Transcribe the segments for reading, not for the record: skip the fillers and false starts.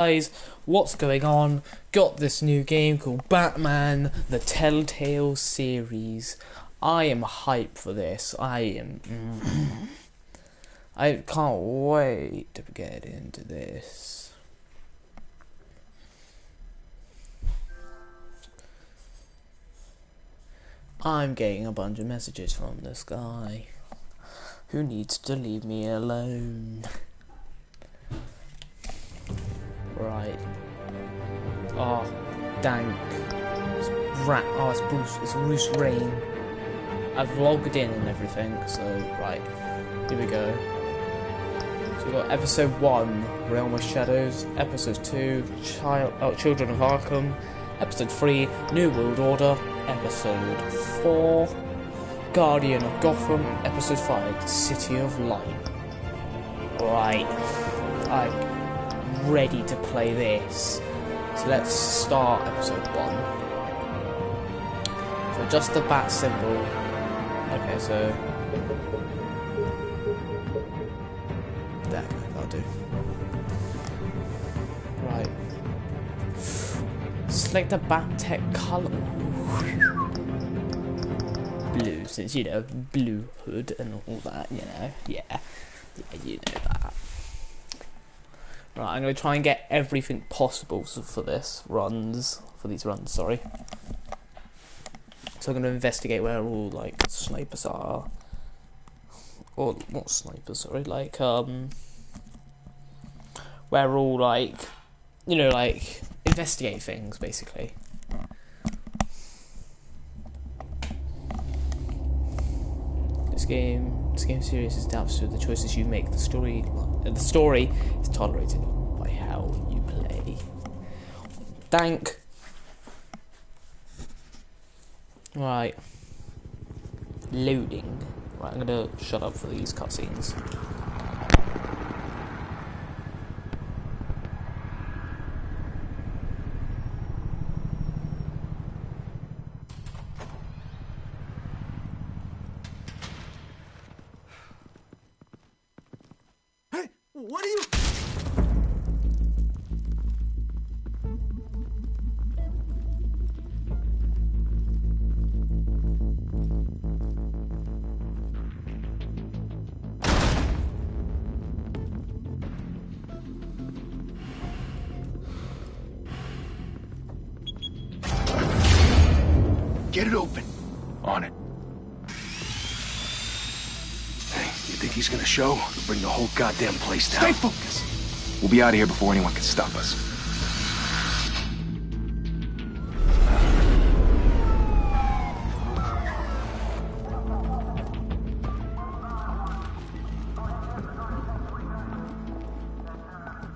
Guys, what's going on? Got this new game called Batman, the Telltale series. I am hyped for this. I can't wait to get into this. I'm getting a bunch of messages from this guy who needs to leave me alone. Right. Oh, dank. It's Bruce Wayne. I've logged in and everything, so right. Here we go. So we've got episode 1, Realm of Shadows, episode 2, Children of Arkham, episode 3, New World Order, episode 4, Guardian of Gotham, episode 5, City of Light. Right. I'm ready to play this. So let's start episode 1. So just the bat symbol. Okay, so that'll do. Right. Select the bat tech color. Blue, since you know, blue hood and all that, you know. Yeah, you know that. Right, I'm going to try and get everything possible for these runs, sorry. So I'm going to investigate where all, like, snipers are. Or, not snipers, sorry, like, where all, like, you know, like, investigate things, basically. This game series is adapted to the choices you make. The story is tolerated by how you play. Dank. Right. Loading. Right, I'm gonna shut up for these cutscenes. What are you... Get it open. On it. You think he's gonna show? He'll bring the whole goddamn place down. Stay focused! We'll be out of here before anyone can stop us.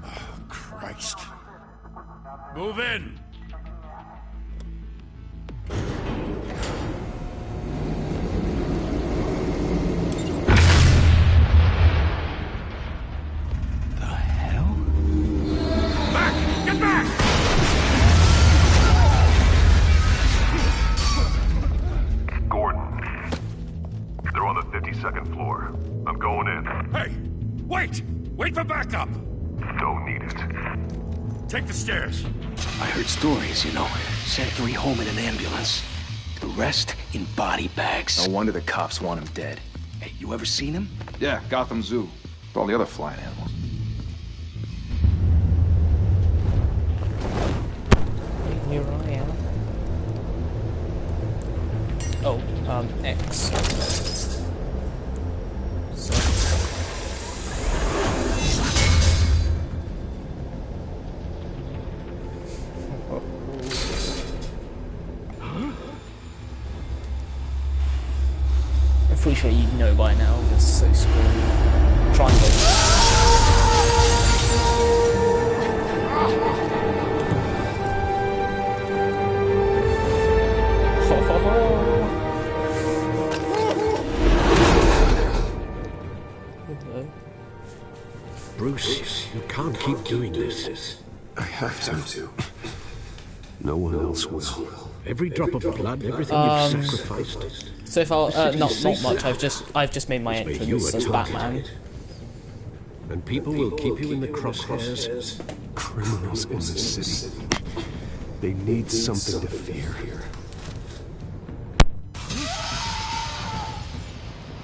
Oh, Christ. Move in! Second floor. I'm going in. Hey! Wait! Wait for backup! Don't need it. Take the stairs. I heard stories, you know. Sent 3 home in an ambulance. The rest in body bags. No wonder the cops want him dead. Hey, you ever seen him? Yeah, Gotham Zoo. With all the other flying animals. Here I am. Oh, X. I'm pretty sure you know by now, it's so scary. Triangle. Bruce, you can't keep doing this. I have to. No one else will. Every drop of blood, everything you've sacrificed. So far, not much. I've just made my entrance as Batman. And people will keep you in the crosshairs Criminals in this city. They need something to fear.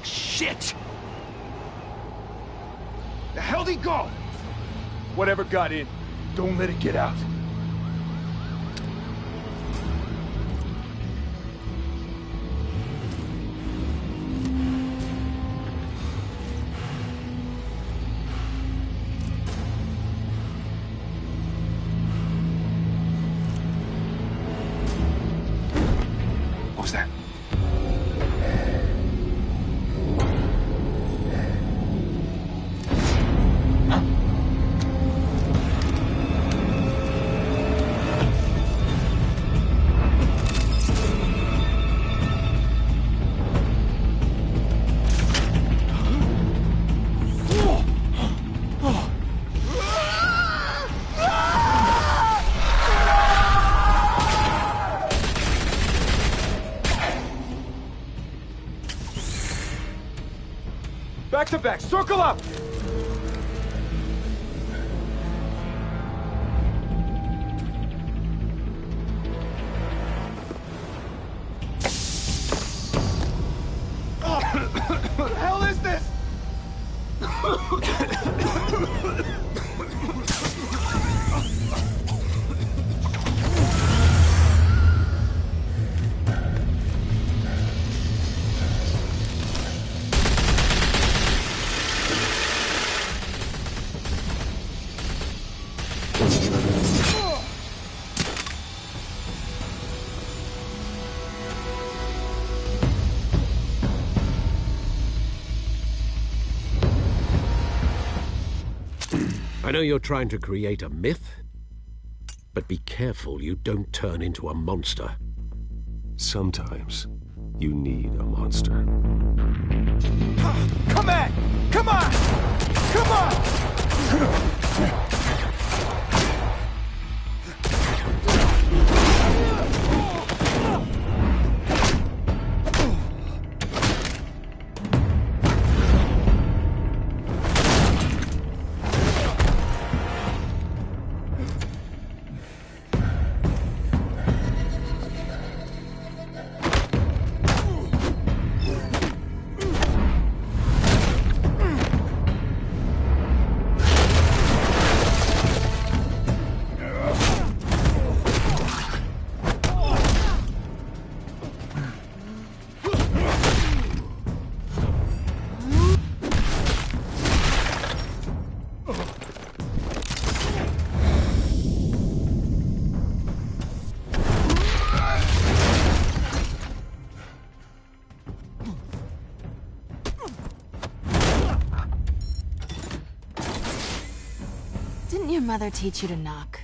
Shit! The hell'd he go? Whatever got in, don't let it get out. What was that? Back to back, circle up! What the hell is this? I know you're trying to create a myth, but be careful you don't turn into a monster. Sometimes you need a monster. Come on! Come on! Come on! Didn't your mother teach you to knock?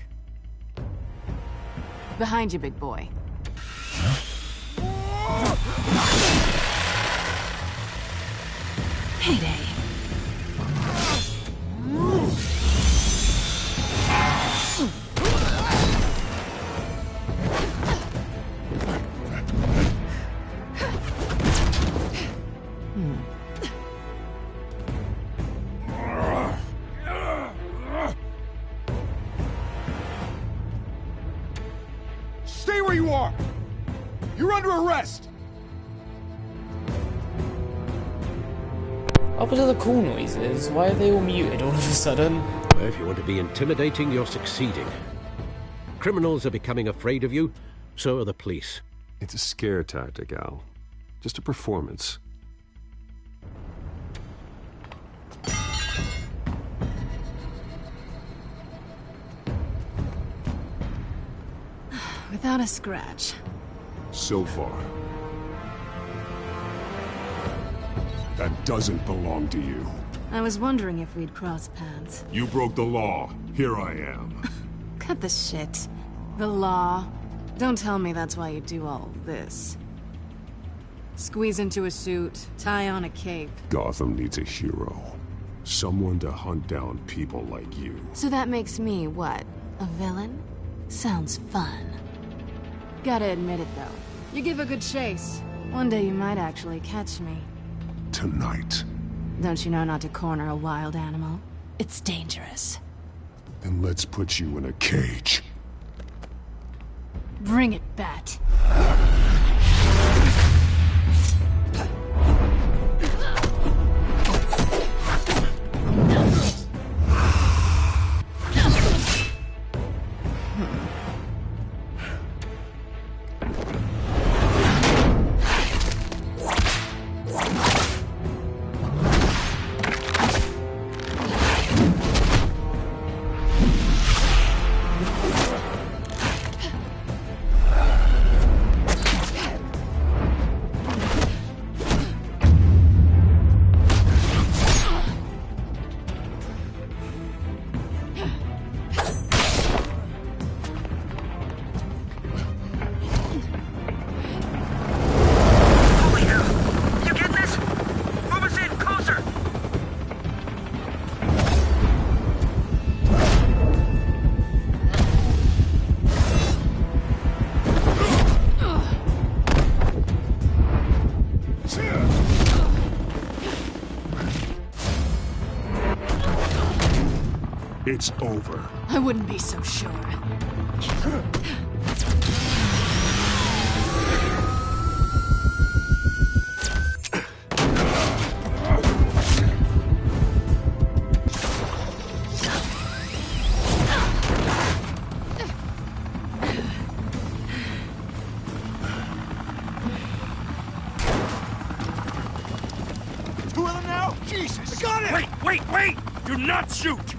Behind you, big boy. Heyday. Stay where you are! You're under arrest! Up until the cool noises, why are they all muted all of a sudden? Well, if you want to be intimidating, you're succeeding. Criminals are becoming afraid of you, so are the police. It's a scare tactic, Al. Just a performance. Without a scratch. So far. That doesn't belong to you. I was wondering if we'd cross paths. You broke the law. Here I am. Cut the shit. The law. Don't tell me that's why you do all this. Squeeze into a suit, tie on a cape. Gotham needs a hero. Someone to hunt down people like you. So that makes me, what, a villain? Sounds fun. Gotta admit it, though. You give a good chase. One day you might actually catch me. Tonight. Don't you know not to corner a wild animal? It's dangerous. And let's put you in a cage. Bring it, Bat. It's over. I wouldn't be so sure. Two of them now? Jesus! I got it! Wait! Do not shoot!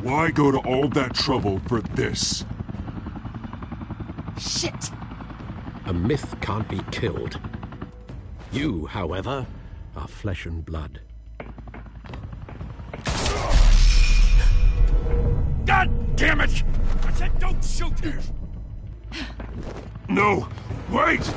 Why go to all that trouble for this? Shit! A myth can't be killed. You, however, are flesh and blood. God damn it! I said don't shoot! No! Wait!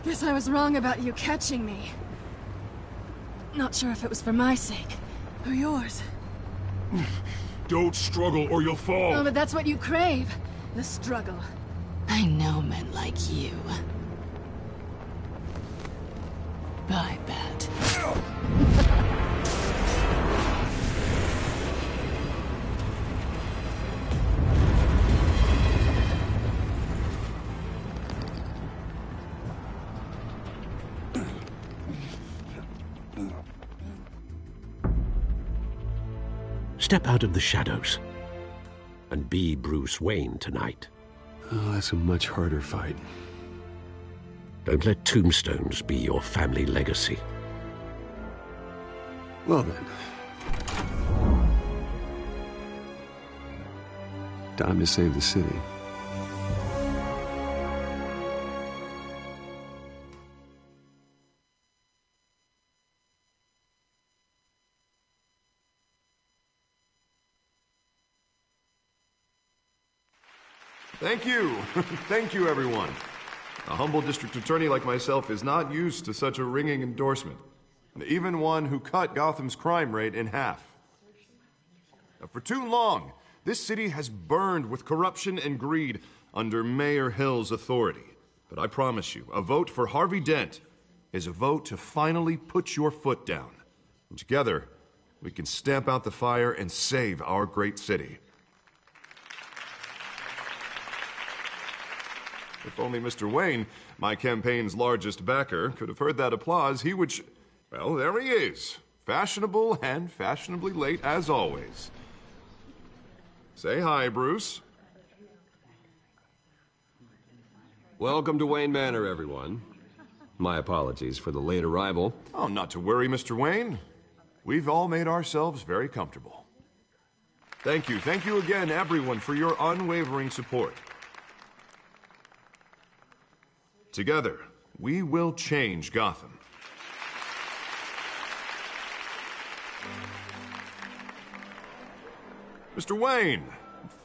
Guess I was wrong about you catching me. Not sure if it was for my sake, or yours. Don't struggle or you'll fall! Oh, but that's what you crave. The struggle. I know men like you. Bye, Bat. Step out of the shadows and be Bruce Wayne tonight. Oh, that's a much harder fight. Don't let tombstones be your family legacy. Well then. Time to save the city. Thank you. Thank you, everyone. A humble district attorney like myself is not used to such a ringing endorsement. Even one who cut Gotham's crime rate in half. For too long, This city has burned with corruption and greed under Mayor Hill's authority. But I promise you, a vote for Harvey Dent is a vote to finally put your foot down. And together, we can stamp out the fire and save our great city. If only Mr. Wayne, my campaign's largest backer, could have heard that applause, he would well, there he is. Fashionable and fashionably late as always. Say hi, Bruce. Welcome to Wayne Manor, everyone. My apologies for the late arrival. Oh, not to worry, Mr. Wayne. We've all made ourselves very comfortable. Thank you again, everyone, for your unwavering support. Together, we will change Gotham. Mr. Wayne,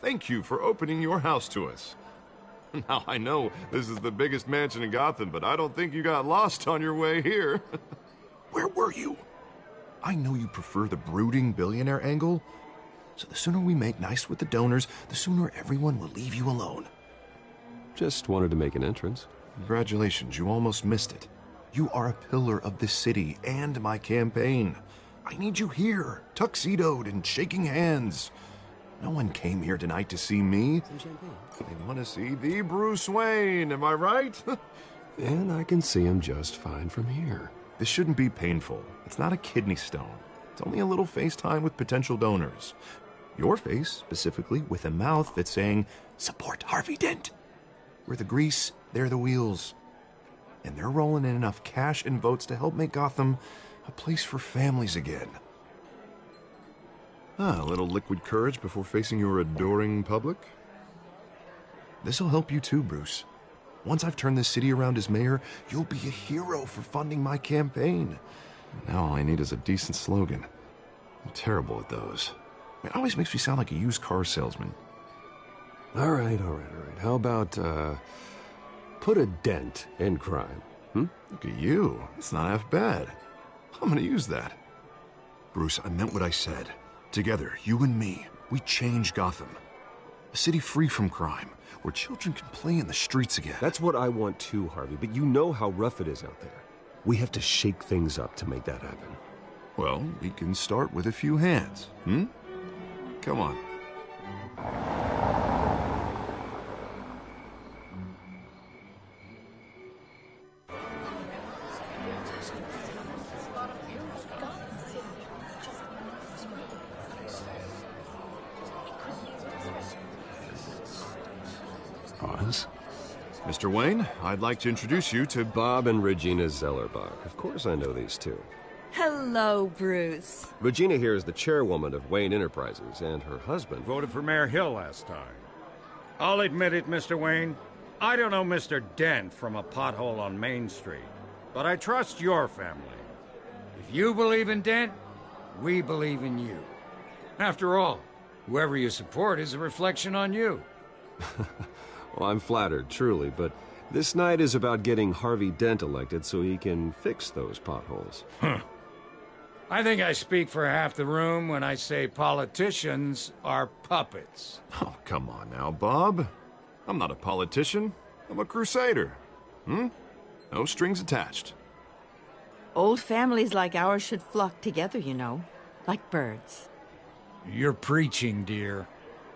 thank you for opening your house to us. Now, I know this is the biggest mansion in Gotham, but I don't think you got lost on your way here. Where were you? I know you prefer the brooding billionaire angle, so the sooner we make nice with the donors, the sooner everyone will leave you alone. Just wanted to make an entrance. Congratulations, you almost missed it. You are a pillar of this city and my campaign. I need you here, tuxedoed and shaking hands. No one came here tonight to see me. Some champagne. They want to see the Bruce Wayne, am I right? And I can see him just fine from here. This shouldn't be painful. It's not a kidney stone. It's only a little FaceTime with potential donors. Your face, specifically, with a mouth that's saying, support Harvey Dent. We're the grease, they're the wheels. And they're rolling in enough cash and votes to help make Gotham a place for families again. A little liquid courage before facing your adoring public. This'll help you too, Bruce. Once I've turned this city around as mayor, you'll be a hero for funding my campaign. Now all I need is a decent slogan. I'm terrible at those. It always makes me sound like a used car salesman. All right. How about, put a dent in crime? Look at you. It's not half bad. I'm gonna use that. Bruce, I meant what I said. Together, you and me, we change Gotham. A city free from crime, where children can play in the streets again. That's what I want too, Harvey, but you know how rough it is out there. We have to shake things up to make that happen. Well, we can start with a few hands, Come on. Pause. Mr. Wayne, I'd like to introduce you to Bob and Regina Zellerbach. Of course I know these two. Hello, Bruce. Regina here is the chairwoman of Wayne Enterprises, and her husband voted for Mayor Hill last time. I'll admit it, Mr. Wayne. I don't know Mr. Dent from a pothole on Main Street, but I trust your family. If you believe in Dent, we believe in you. After all, whoever you support is a reflection on you. Well, I'm flattered, truly, but this night is about getting Harvey Dent elected so he can fix those potholes. I think I speak for half the room when I say politicians are puppets. Oh, come on now, Bob. I'm not a politician. I'm a crusader. No strings attached. Old families like ours should flock together, you know, like birds. You're preaching, dear.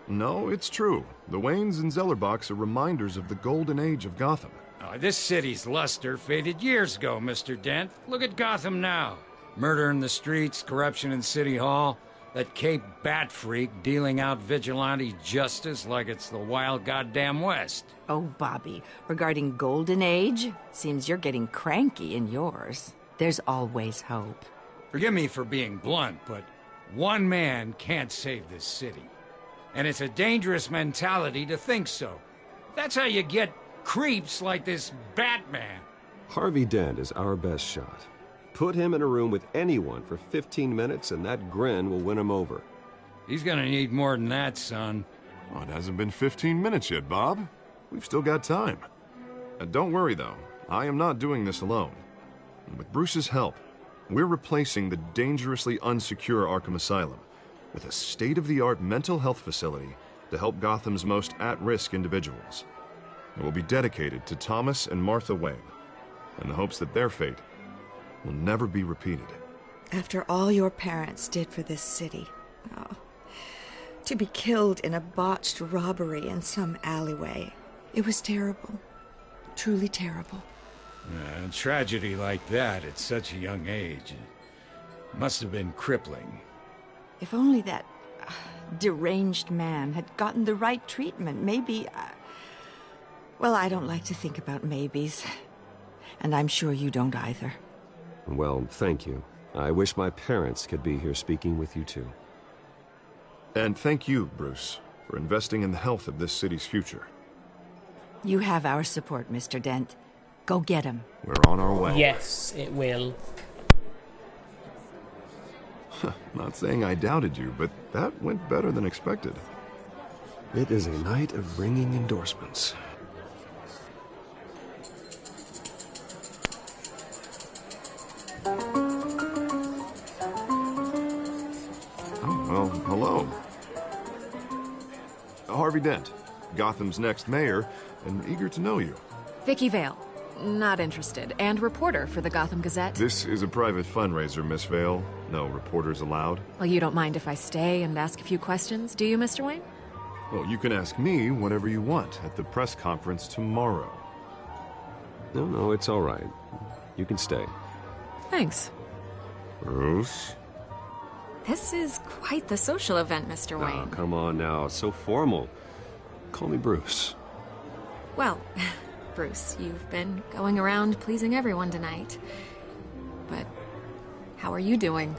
No, it's true. The Waynes and Zellerbachs are reminders of the golden age of Gotham. Oh, this city's luster faded years ago, Mr. Dent. Look at Gotham now. Murder in the streets, corruption in City Hall, that Cape Bat freak dealing out vigilante justice like it's the wild goddamn West. Oh, Bobby, regarding Golden Age, seems you're getting cranky in yours. There's always hope. Forgive me for being blunt, but one man can't save this city. And it's a dangerous mentality to think so. That's how you get creeps like this Batman. Harvey Dent is our best shot. Put him in a room with anyone for 15 minutes and that grin will win him over. He's gonna need more than that, son. Oh, it hasn't been 15 minutes yet, Bob. We've still got time. Don't worry, though. I am not doing this alone. With Bruce's help, we're replacing the dangerously unsecure Arkham Asylum with a state-of-the-art mental health facility to help Gotham's most at-risk individuals. It will be dedicated to Thomas and Martha Wayne, in the hopes that their fate will never be repeated. After all your parents did for this city, to be killed in a botched robbery in some alleyway, it was terrible. Truly terrible. A tragedy like that at such a young age must have been crippling. If only that deranged man had gotten the right treatment, maybe... Well, I don't like to think about maybes. And I'm sure you don't either. Well, thank you. I wish my parents could be here speaking with you too. And thank you, Bruce, for investing in the health of this city's future. You have our support, Mr. Dent. Go get him. We're on our way. Yes, it will. Not saying I doubted you, but that went better than expected. It is a night of ringing endorsements. Oh, well, hello. Harvey Dent, Gotham's next mayor, and eager to know you. Vicky Vale. Not interested. And reporter for the Gotham Gazette. This is a private fundraiser, Miss Vale. No reporters allowed. Well, you don't mind if I stay and ask a few questions, do you, Mr. Wayne? Well, you can ask me whatever you want at the press conference tomorrow. No, it's all right. You can stay. Thanks. Bruce? This is quite the social event, Mr. Wayne. Oh, come on now. So formal. Call me Bruce. Well, Bruce, you've been going around pleasing everyone tonight. But how are you doing?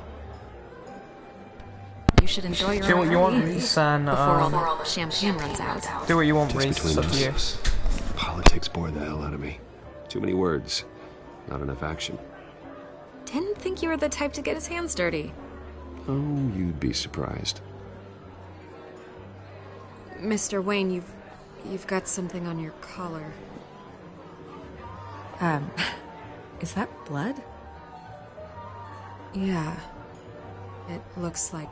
You should enjoy your Do what you want, evening Reese, and before all the champagne runs out. do what you want, Just Reese. It's between up to you. us. Politics bore the hell out of me. Too many words. Not enough action. Didn't think you were the type to get his hands dirty. Oh, you'd be surprised. Mr. Wayne, you've got something on your collar. Is that blood? Yeah. It looks like...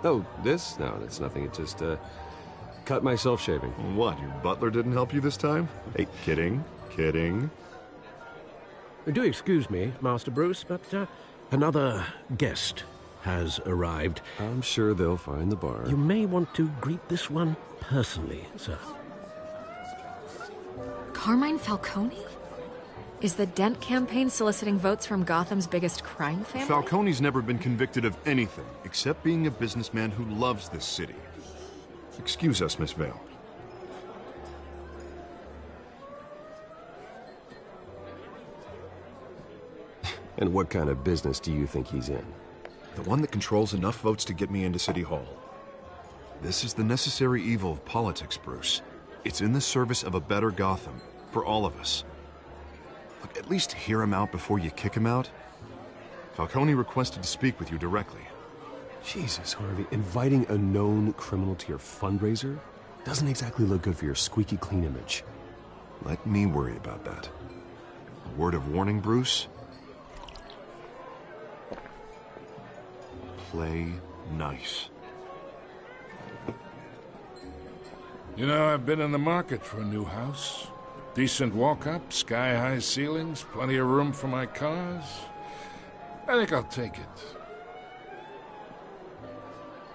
Oh, this? No, that's nothing. It just, cut myself shaving. What, your butler didn't help you this time? Hey, kidding. Do excuse me, Master Bruce, but another guest has arrived. I'm sure they'll find the bar. You may want to greet this one personally, sir. Carmine Falcone? Is the Dent campaign soliciting votes from Gotham's biggest crime family? Falcone's never been convicted of anything except being a businessman who loves this city. Excuse us, Miss Vale. And what kind of business do you think he's in? The one that controls enough votes to get me into City Hall. This is the necessary evil of politics, Bruce. It's in the service of a better Gotham, for all of us. Look, at least hear him out before you kick him out. Falcone requested to speak with you directly. Jesus, Harvey, inviting a known criminal to your fundraiser doesn't exactly look good for your squeaky clean image. Let me worry about that. A word of warning, Bruce? Play nice. You know, I've been in the market for a new house. Decent walk-up, sky-high ceilings, plenty of room for my cars. I think I'll take it.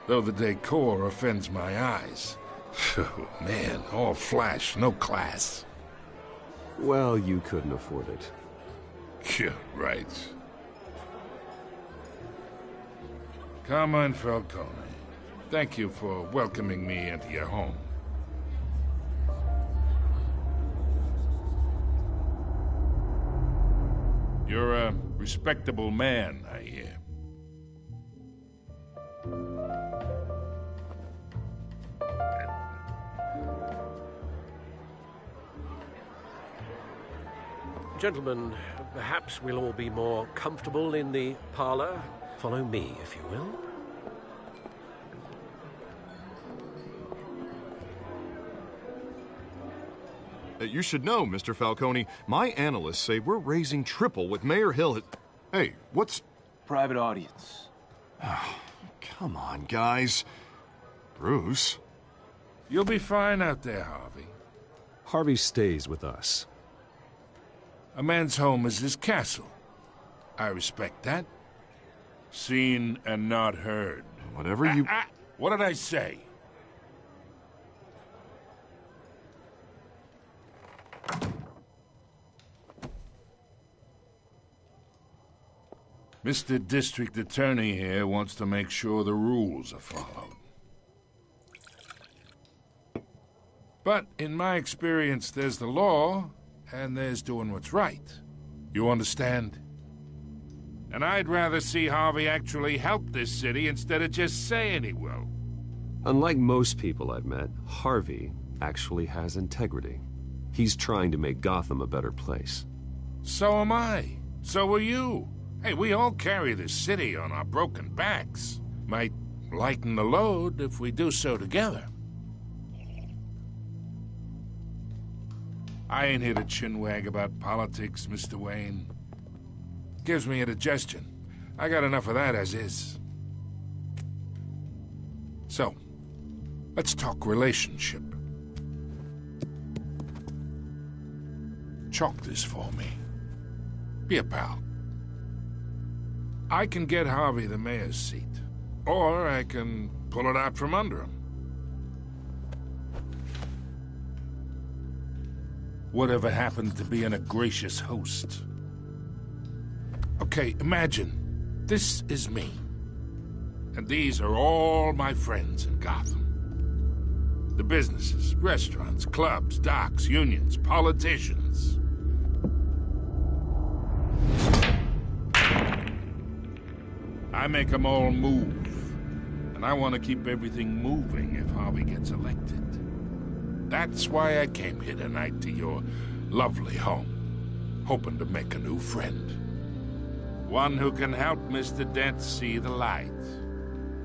Though the decor offends my eyes. Oh, man, all flash, no class. Well, you couldn't afford it. Yeah, right. Carmine Falcone, thank you for welcoming me into your home. You're a respectable man, I hear. Gentlemen, perhaps we'll all be more comfortable in the parlor. Follow me, if you will. You should know, Mr. Falcone, my analysts say we're raising triple what Mayor Hill had... Hey, what's... Private audience. Oh, come on, guys. Bruce? You'll be fine out there, Harvey. Harvey stays with us. A man's home is his castle. I respect that. Seen and not heard. Whatever you... What did I say? Mr. District Attorney here wants to make sure the rules are followed. But in my experience, there's the law, and there's doing what's right. You understand? And I'd rather see Harvey actually help this city instead of just saying he will. Unlike most people I've met, Harvey actually has integrity. He's trying to make Gotham a better place. So am I. So are you. Hey, we all carry this city on our broken backs. Might lighten the load if we do so together. I ain't here to chinwag about politics, Mr. Wayne. Gives me indigestion. I got enough of that as is. So, let's talk relationship. Chalk this for me. Be a pal. I can get Harvey the mayor's seat, or I can pull it out from under him. Whatever happened to being a gracious host? Okay, imagine, this is me. And these are all my friends in Gotham. The businesses, restaurants, clubs, docks, unions, politicians. I make them all move. And I want to keep everything moving if Harvey gets elected. That's why I came here tonight to your lovely home, hoping to make a new friend. One who can help Mr. Dent see the light,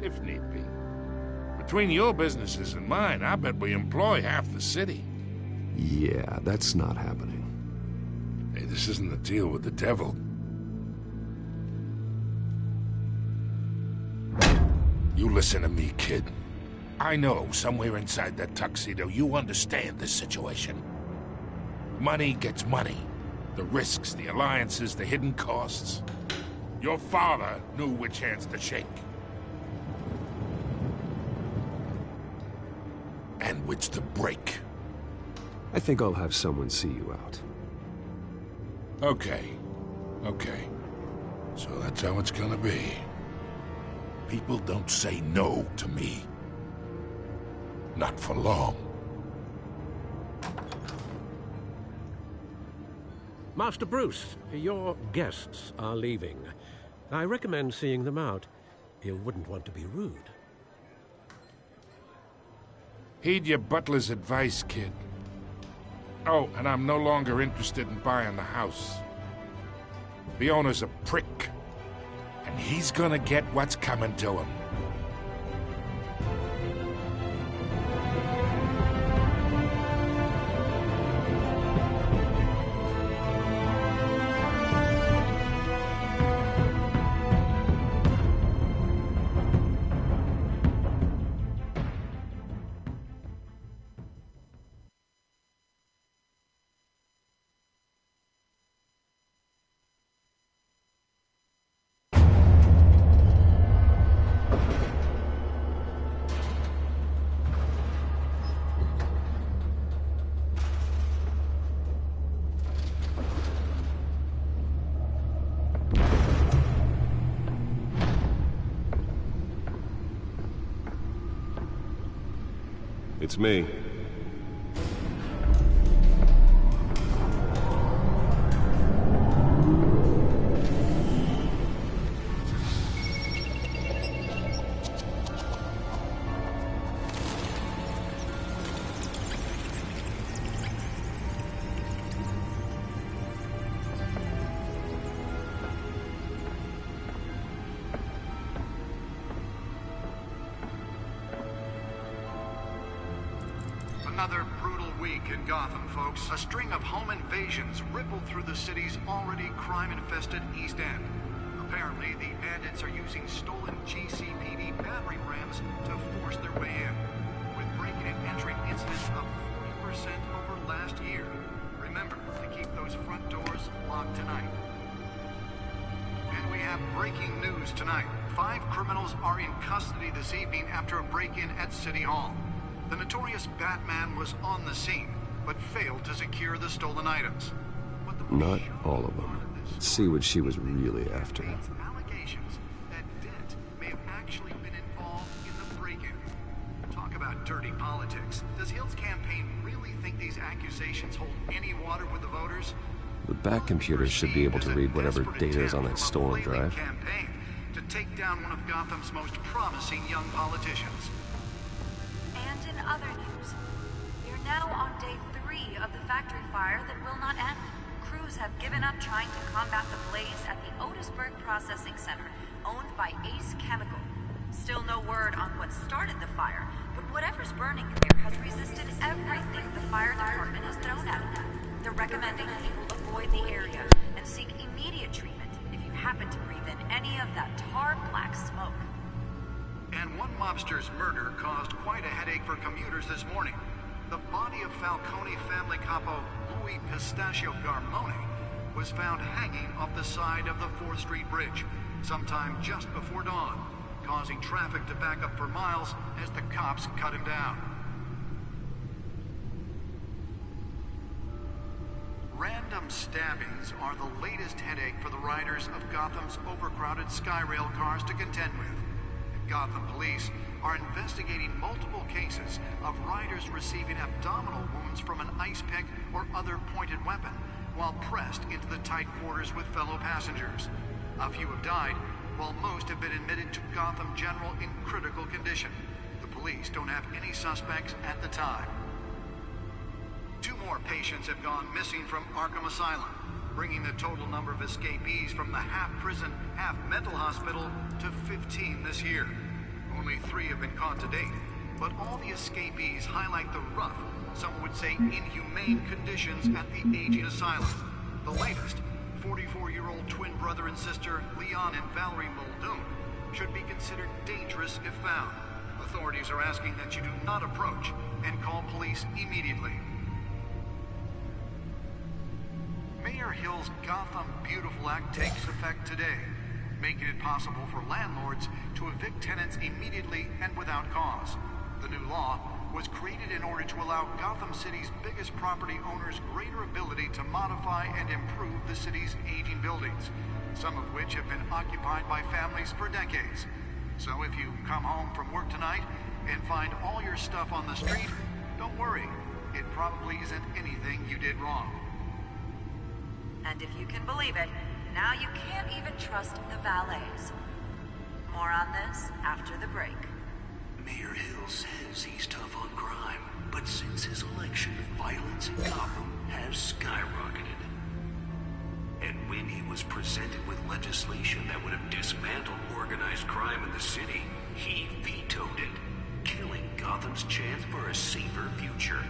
if need be. Between your businesses and mine, I bet we employ half the city. Yeah, that's not happening. Hey, this isn't a deal with the devil. You listen to me, kid. I know somewhere inside that tuxedo you understand this situation. Money gets money. The risks, the alliances, the hidden costs. Your father knew which hands to shake. And which to break. I think I'll have someone see you out. Okay. So that's how it's gonna be. People don't say no to me. Not for long. Master Bruce, your guests are leaving. I recommend seeing them out. You wouldn't want to be rude. Heed your butler's advice, kid. Oh, and I'm no longer interested in buying the house. The owner's a prick. And he's gonna get what's coming to him. It's me. Another brutal week in Gotham, folks. A string of home invasions rippled through the city's already crime-infested East End. Apparently, the bandits are using stolen GCPD battering rams to force their way in, with breaking and entering incidents up 40% over last year. Remember to keep those front doors locked tonight. And we have breaking news tonight. 5 criminals are in custody this evening after a break-in at City Hall. The notorious Batman was on the scene, but failed to secure the stolen items. Not all of them. Let's see what she was really after. Allegations that Dent may have actually been involved in the break-in. Talk about dirty politics. Does Hill's campaign really think these accusations hold any water with the voters? The back computer should be able to read whatever data is on that stolen drive. Campaign to take down one of Gotham's most promising young politicians. And in other news, we're now on day 3 of the factory fire that will not end. Crews have given up trying to combat the blaze at the Otisburg Processing Center, owned by Ace Chemical. Still no word on what started the fire, but whatever's burning there has resisted everything the fire department has thrown at it. They're recommending people avoid the area and seek immediate treatment if you happen to breathe in any of that tar black smoke. And one mobster's murder caused quite a headache for commuters this morning. The body of Falcone family capo Louis Pistachio Garmone was found hanging off the side of the 4th Street Bridge sometime just before dawn, causing traffic to back up for miles as the cops cut him down. Random stabbings are the latest headache for the riders of Gotham's overcrowded Skyrail cars to contend with. Gotham police are investigating multiple cases of riders receiving abdominal wounds from an ice pick or other pointed weapon while pressed into the tight quarters with fellow passengers. A few have died, while most have been admitted to Gotham General in critical condition. The police don't have any suspects at the time. 2 more patients have gone missing from Arkham Asylum, bringing the total number of escapees from the half-prison, half-mental hospital to 15 this year. Only 3 have been caught to date, but all the escapees highlight the rough, some would say inhumane conditions at the aging asylum. The latest, 44-year-old twin brother and sister Leon and Valerie Muldoon, should be considered dangerous if found. Authorities are asking that you do not approach and call police immediately. Mayor Hill's Gotham Beautiful Act takes effect today, making it possible for landlords to evict tenants immediately and without cause. The new law was created in order to allow Gotham City's biggest property owners greater ability to modify and improve the city's aging buildings, some of which have been occupied by families for decades. So if you come home from work tonight and find all your stuff on the street, don't worry. It probably isn't anything you did wrong. And if you can believe it, now you can't even trust the valets. More on this after the break. Mayor Hill says he's tough on crime, but since his election, violence in Gotham has skyrocketed. And when he was presented with legislation that would have dismantled organized crime in the city, he vetoed it, killing Gotham's chance for a safer future.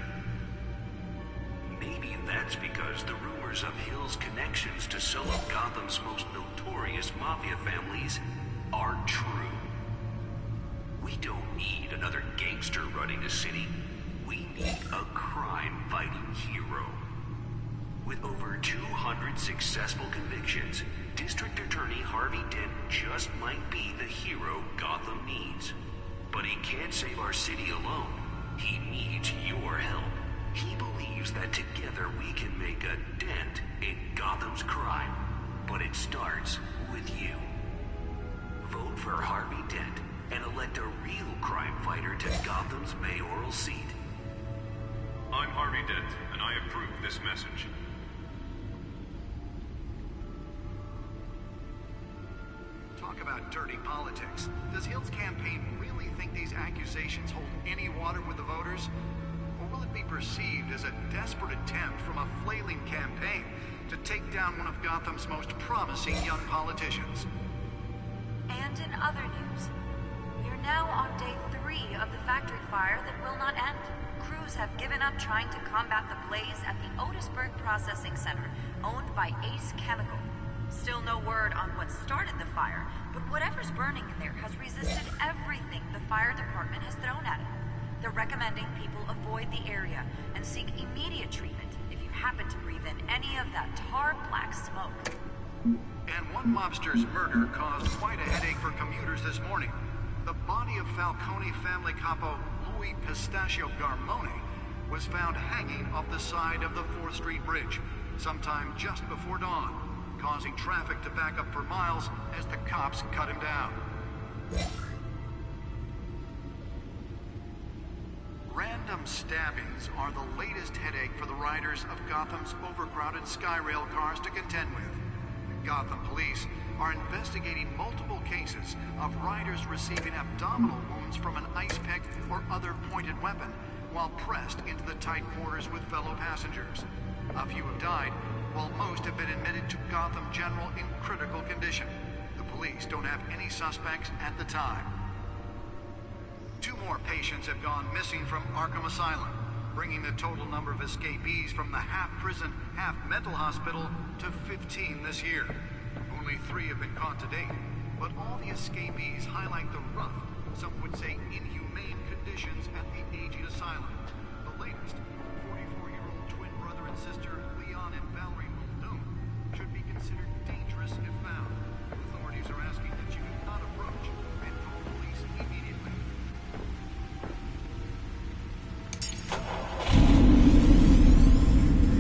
Maybe that's because the rumors of Hill's connections to some of Gotham's most notorious mafia families are true. We don't need another gangster running the city. We need a crime-fighting hero. With over 200 successful convictions, District Attorney Harvey Dent just might be the hero Gotham needs. But he can't save our city alone. He needs your help. He believes that together we can make a dent in Gotham's crime. But it starts with you. Vote for Harvey Dent and elect a real crime fighter to Gotham's mayoral seat. I'm Harvey Dent, and I approve this message. Talk about dirty politics. Does Hill's campaign really think these accusations hold any water with the voters? Or will it be perceived as a desperate attempt from a flailing campaign to take down one of Gotham's most promising young politicians? And in other news, we're now on day 3 of the factory fire that will not end. Crews have given up trying to combat the blaze at the Otisburg Processing Center, owned by Ace Chemical. Still no word on what started the fire, but whatever's burning in there has resisted everything the fire department has thrown at it. They're recommending people avoid the area and seek immediate treatment if you happen to breathe in any of that tar black smoke. And one mobster's murder caused quite a headache for commuters this morning. The body of Falcone family capo Louis Pistachio Garmone was found hanging off the side of the 4th Street Bridge sometime just before dawn, causing traffic to back up for miles as the cops cut him down. Random stabbings are the latest headache for the riders of Gotham's overcrowded Skyrail cars to contend with. Gotham police are investigating multiple cases of riders receiving abdominal wounds from an ice pick or other pointed weapon while pressed into the tight quarters with fellow passengers. A few have died, while most have been admitted to Gotham General in critical condition. The police don't have any suspects at the time. 2 more patients have gone missing from Arkham Asylum, bringing the total number of escapees from the half-prison, half-mental hospital to 15 this year. Only 3 have been caught to date, but all the escapees highlight the rough, some would say inhumane conditions at the aging asylum. The latest, 44-year-old twin brother and sister Leon and Valerie Muldoon, should be considered dangerous if found. Authorities are asking that you do not approach and call police immediately.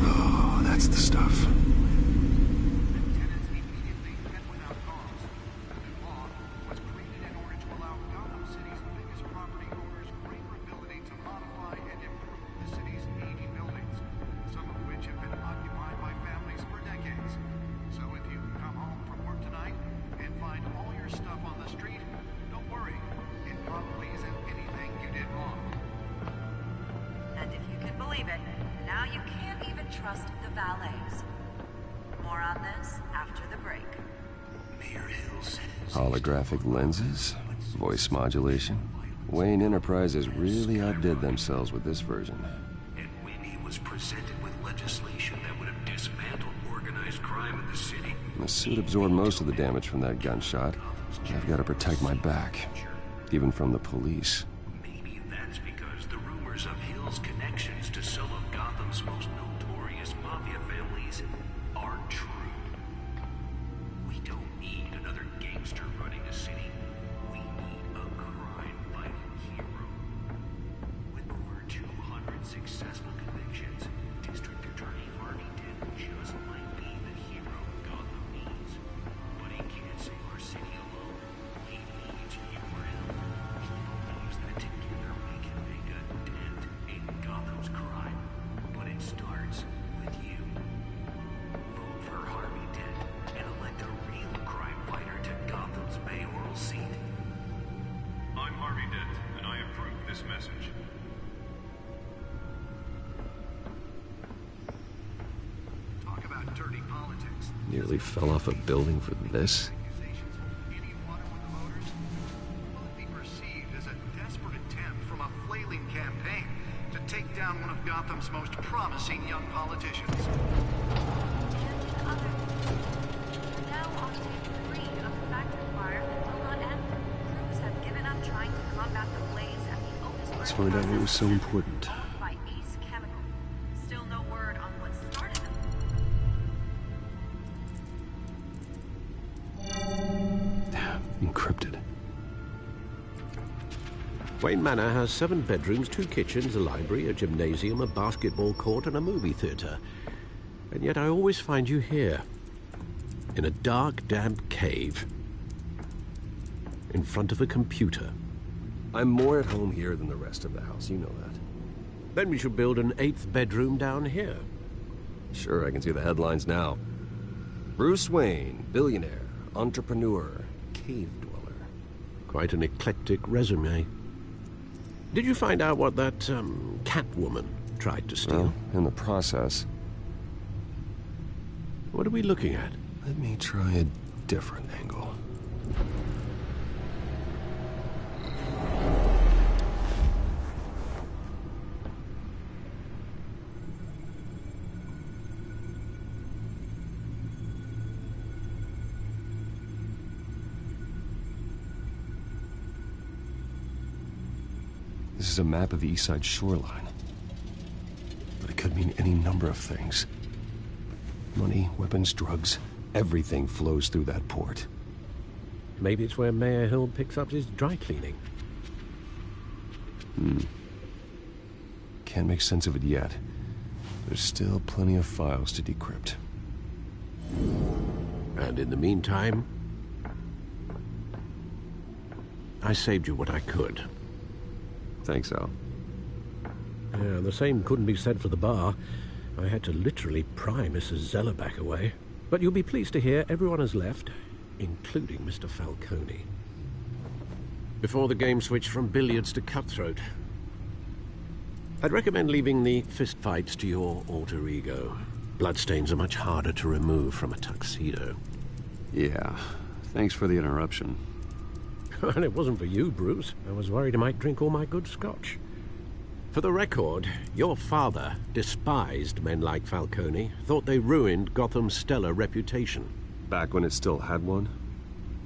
Oh, that's the stuff. Holographic lenses, voice modulation. Wayne Enterprises really outdid themselves with this version. And when he was presented with legislation that would have dismantled organized crime in the city... The suit absorbed most of the damage from that gunshot. I've got to protect my back, even from the police. Maybe that's because the rumors of Hill's connections to some of Gotham's most notorious mafia families aren't true. We don't need another gangster running a city. We need a crime-fighting hero. With over 200 successful convictions, District Attorney Harvey Dent just might be the hero Gotham needs. But he can't save our city alone. He needs you or him. He believes that together we can make a dent in Gotham's crime. But it starts with you. Vote for Harvey Dent and elect a real crime fighter to Gotham's mayoral seat. I'm Harvey Dent, and I approve this message. Talk about dirty politics. Nearly fell off a building for this. Will it be perceived as a desperate attempt from a flailing campaign to take down one of Gotham's most promising young politicians? Now on day 3 of the factory fire that will not end. Crews have given up trying to combat the blaze at the Otisburg Let's find out what was so important. owned by Ace Chemical. Still no word on what started them. Encrypted. Wayne Manor has 7 bedrooms, 2 kitchens, a library, a gymnasium, a basketball court, and a movie theater. And yet I always find you here, in a dark, damp cave, in front of a computer. I'm more at home here than the rest of the house, you know that. Then we should build an 8th bedroom down here. Sure, I can see the headlines now. Bruce Wayne, billionaire, entrepreneur, cave dweller. Quite an eclectic resume. Did you find out what that, Catwoman tried to steal? Well, in the process. What are we looking at? Let me try a different angle. This is a map of the East Side shoreline. But it could mean any number of things. Money, weapons, drugs, everything flows through that port. Maybe it's where Mayor Hill picks up his dry cleaning. Can't make sense of it yet. There's still plenty of files to decrypt. And in the meantime, I saved you what I could. Thanks, Al. Yeah, the same couldn't be said for the bar. I had to literally pry Mrs. Zellerback away. But you'll be pleased to hear everyone has left, including Mr. Falcone. Before the game switched from billiards to cutthroat. I'd recommend leaving the fistfights to your alter ego. Bloodstains are much harder to remove from a tuxedo. Yeah, thanks for the interruption. And it wasn't for you, Bruce. I was worried I might drink all my good scotch. For the record, your father despised men like Falcone, thought they ruined Gotham's stellar reputation. Back when it still had one?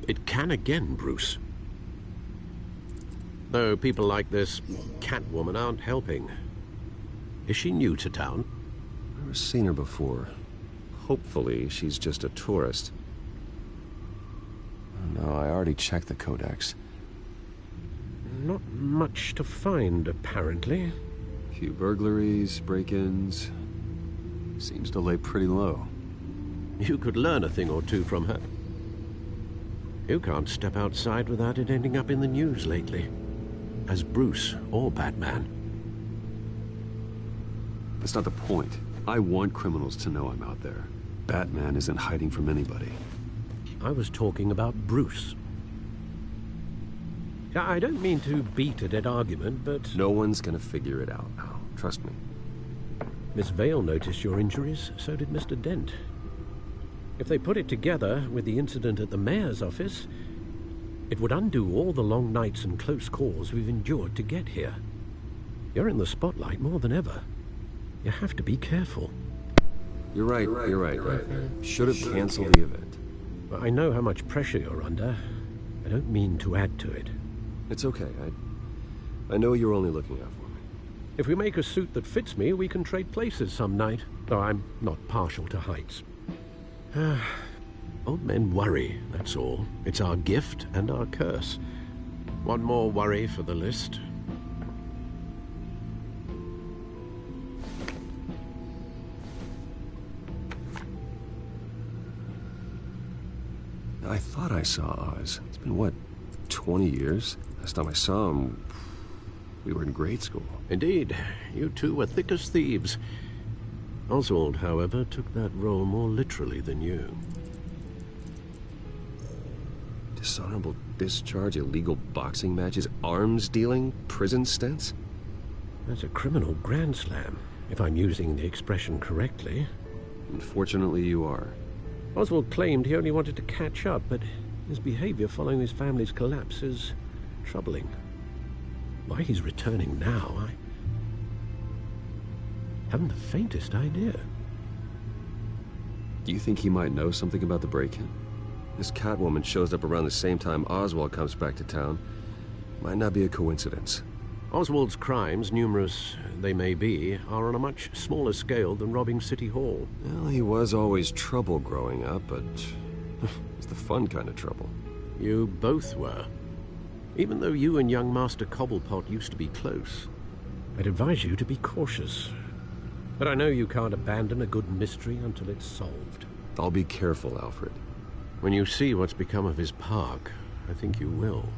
It can again, Bruce. Though people like this Catwoman aren't helping. Is she new to town? Never seen her before. Hopefully, she's just a tourist. No, I already checked the codex. Not much to find, apparently. A few burglaries, break-ins. Seems to lay pretty low. You could learn a thing or two from her. You can't step outside without it ending up in the news lately. As Bruce or Batman. That's not the point. I want criminals to know I'm out there. Batman isn't hiding from anybody. I was talking about Bruce. I don't mean to beat a dead argument, but... No one's gonna figure it out now. Trust me. Miss Vale noticed your injuries, so did Mr. Dent. If they put it together with the incident at the mayor's office, it would undo all the long nights and close calls we've endured to get here. You're in the spotlight more than ever. You have to be careful. You're right. Should have canceled the event. I know how much pressure you're under. I don't mean to add to it. It's okay. I know you're only looking out for me. If we make a suit that fits me, we can trade places some night. Though I'm not partial to heights. Old men worry, that's all. It's our gift and our curse. One more worry for the list. I thought I saw Oz. It's been, what, 20 years? Last time I saw him, we were in grade school. Indeed. You two were thick as thieves. Oswald, however, took that role more literally than you. Dishonorable discharge, illegal boxing matches, arms dealing, prison stints? That's a criminal grand slam, if I'm using the expression correctly. Unfortunately, you are. Oswald claimed he only wanted to catch up, but his behavior following his family's collapse is troubling. Why he's returning now, I haven't the faintest idea. Do you think he might know something about the break-in? This Catwoman shows up around the same time Oswald comes back to town. Might not be a coincidence. Oswald's crimes, numerous they may be, are on a much smaller scale than robbing City Hall. Well, he was always trouble growing up, but it's the fun kind of trouble. You both were. Even though you and young Master Cobblepot used to be close, I'd advise you to be cautious. But I know you can't abandon a good mystery until it's solved. I'll be careful, Alfred. When you see what's become of his park, I think you will.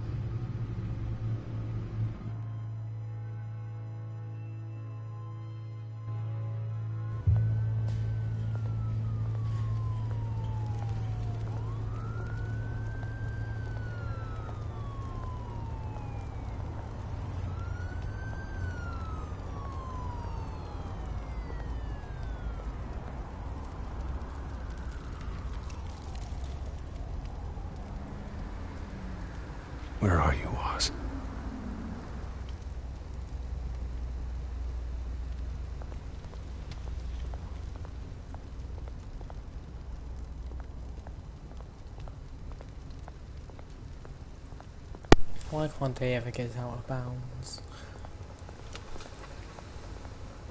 Where are you, Oz? Why can't they ever get out of bounds?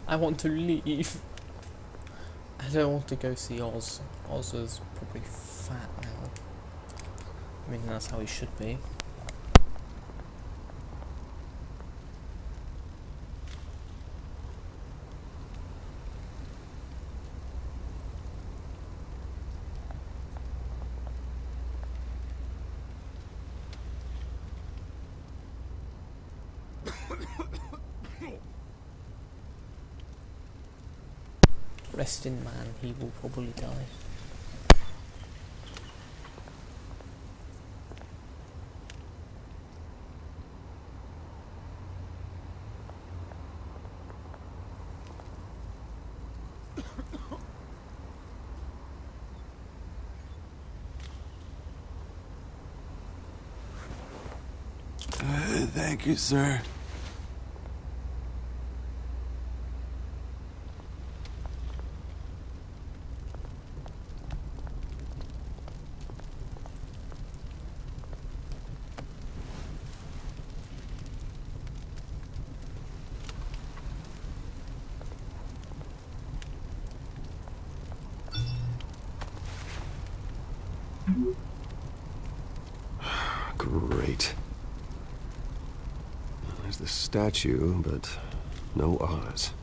I want to leave. I don't want to go see Oz. Oz is probably fat now. I mean, that's how he should be. Resting man, he will probably die. Thank you, sir. Great. There's the statue, but no Oz.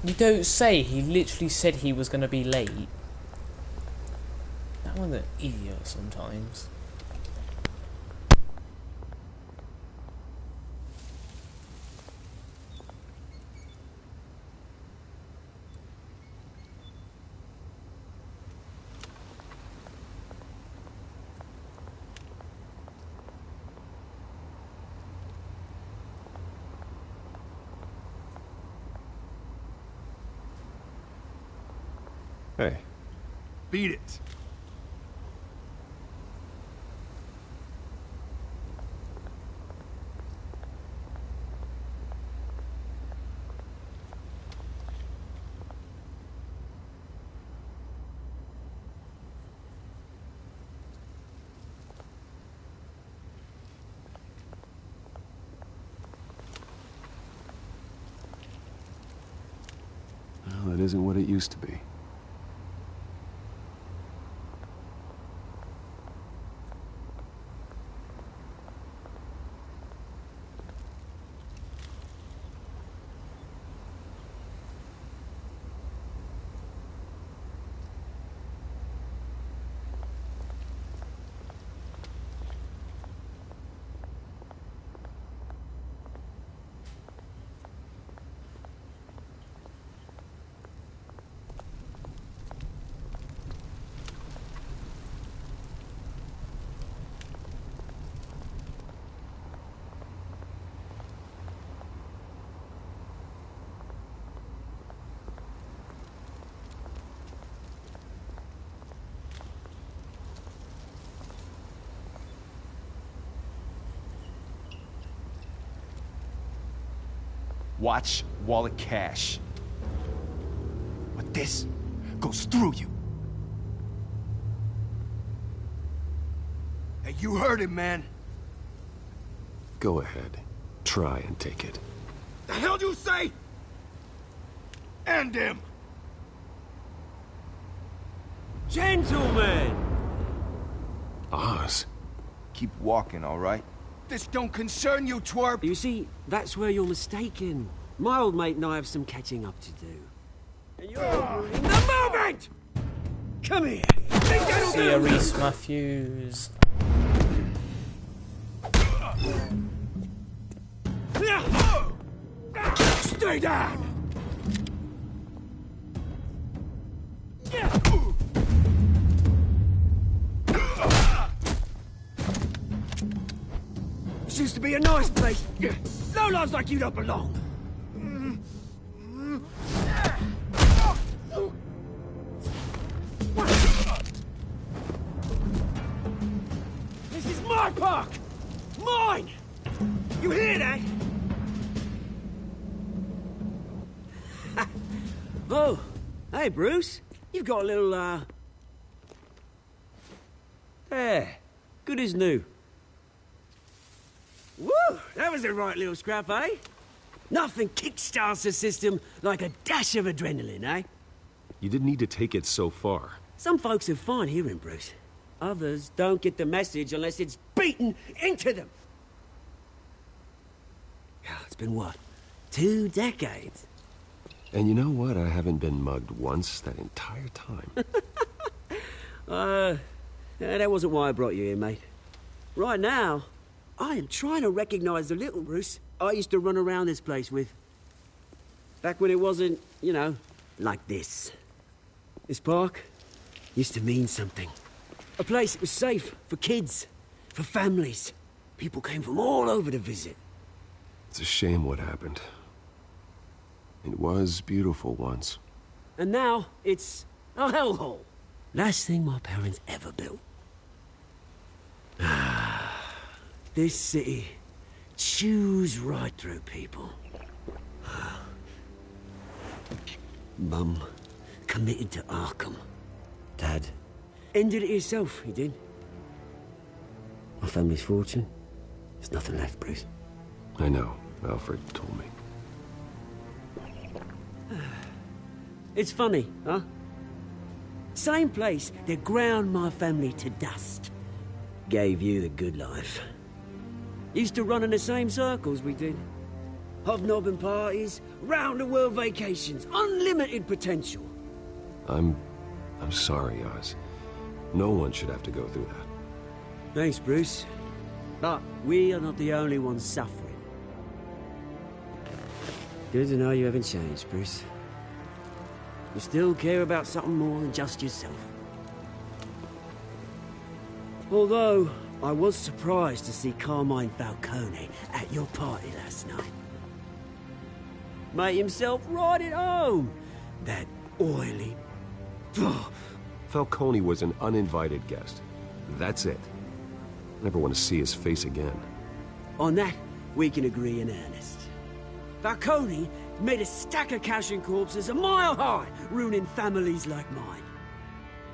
You don't say. He literally said he was going to be late. That one's an idiot sometimes. Hey. Beat it. Well, it isn't what it used to be. Watch wallet cash. But this goes through you. Hey, you heard it, man. Go ahead. Try and take it. The hell do you say? End him. Gentlemen! Oz. Keep walking, all right? This don't concern you, twerp! You see, that's where you're mistaken. My old mate and I have some catching up to do. And you're in the moment! Come here! See ya, Reese Matthews. Stay down! This used to be a nice place. No lives like you don't belong. This is my park! Mine! You hear that? Oh, hey, Bruce. You've got a little, There. Good as new. Woo! That was a right little scrap, eh? Nothing kickstarts the system like a dash of adrenaline, eh? You didn't need to take it so far. Some folks are fine hearing, Bruce. Others don't get the message unless it's beaten into them. It's been what? 2 decades? And you know what? I haven't been mugged once that entire time. That wasn't why I brought you here, mate. Right now, I am trying to recognize the little Bruce I used to run around this place with. Back when it wasn't, you know, like this. This park used to mean something. A place that was safe for kids, for families. People came from all over to visit. It's a shame what happened. It was beautiful once. And now, it's a hellhole. Last thing my parents ever built. This city chews right through people. Mum committed to Arkham. Dad ended it himself, he did. My family's fortune, there's nothing left, Bruce. I know. Alfred told me. It's funny, huh? Same place that ground my family to dust. Gave you the good life. Used to run in the same circles we did. Hobnobbing parties, round-the-world vacations, unlimited potential. I'm sorry, Oz. No one should have to go through that. Thanks, Bruce. But we are not the only ones suffering. Good to know you haven't changed, Bruce. You still care about something more than just yourself. Although, I was surprised to see Carmine Falcone at your party last night. Made himself right at home. That oily... Falcone was an uninvited guest. That's it. Never want to see his face again. On that, we can agree in earnest. Falcone made a stack of cash and corpses a mile high, ruining families like mine.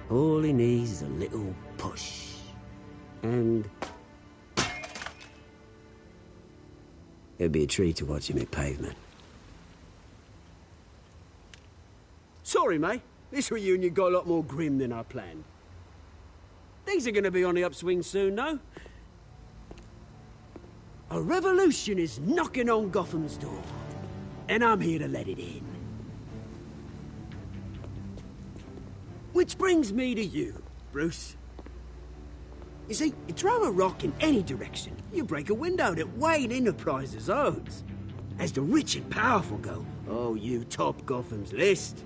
All he needs is a little push. And... it'd be a treat to watch him hit pavement. Sorry, mate. This reunion got a lot more grim than I planned. Things are gonna be on the upswing soon, though. A revolution is knocking on Gotham's door. And I'm here to let it in. Which brings me to you, Bruce. You see, you throw a rock in any direction, you break a window that Wayne Enterprises owns. As the rich and powerful go, oh, you top Gotham's list.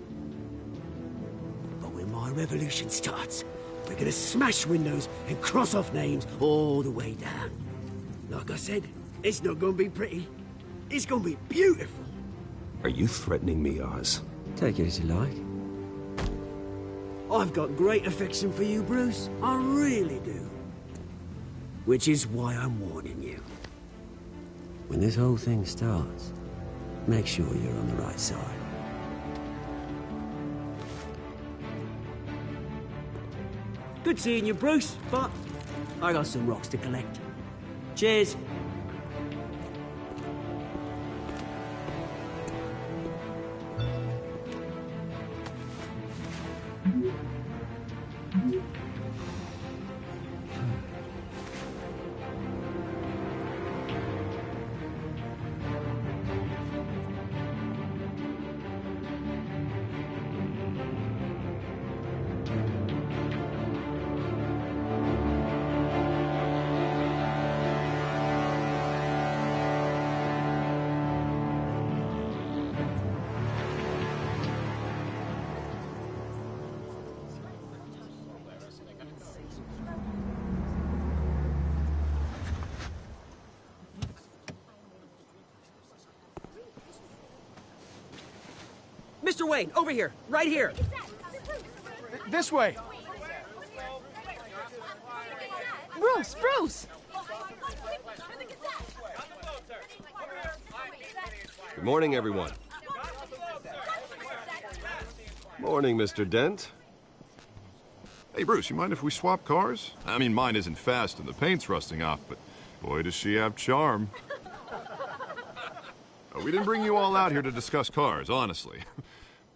But when my revolution starts, we're gonna smash windows and cross off names all the way down. Like I said, it's not gonna be pretty. It's gonna be beautiful. Are you threatening me, Oz? Take it as you like. I've got great affection for you, Bruce. I really do. Which is why I'm warning you. When this whole thing starts, make sure you're on the right side. Good seeing you, Bruce, but I got some rocks to collect. Cheers. Mr. Wayne, over here, right here. This way. Bruce! Good morning, everyone. Morning, Mr. Dent. Hey, Bruce, you mind if we swap cars? I mean, mine isn't fast and the paint's rusting off, but boy, does she have charm. We didn't bring you all out here to discuss cars, honestly.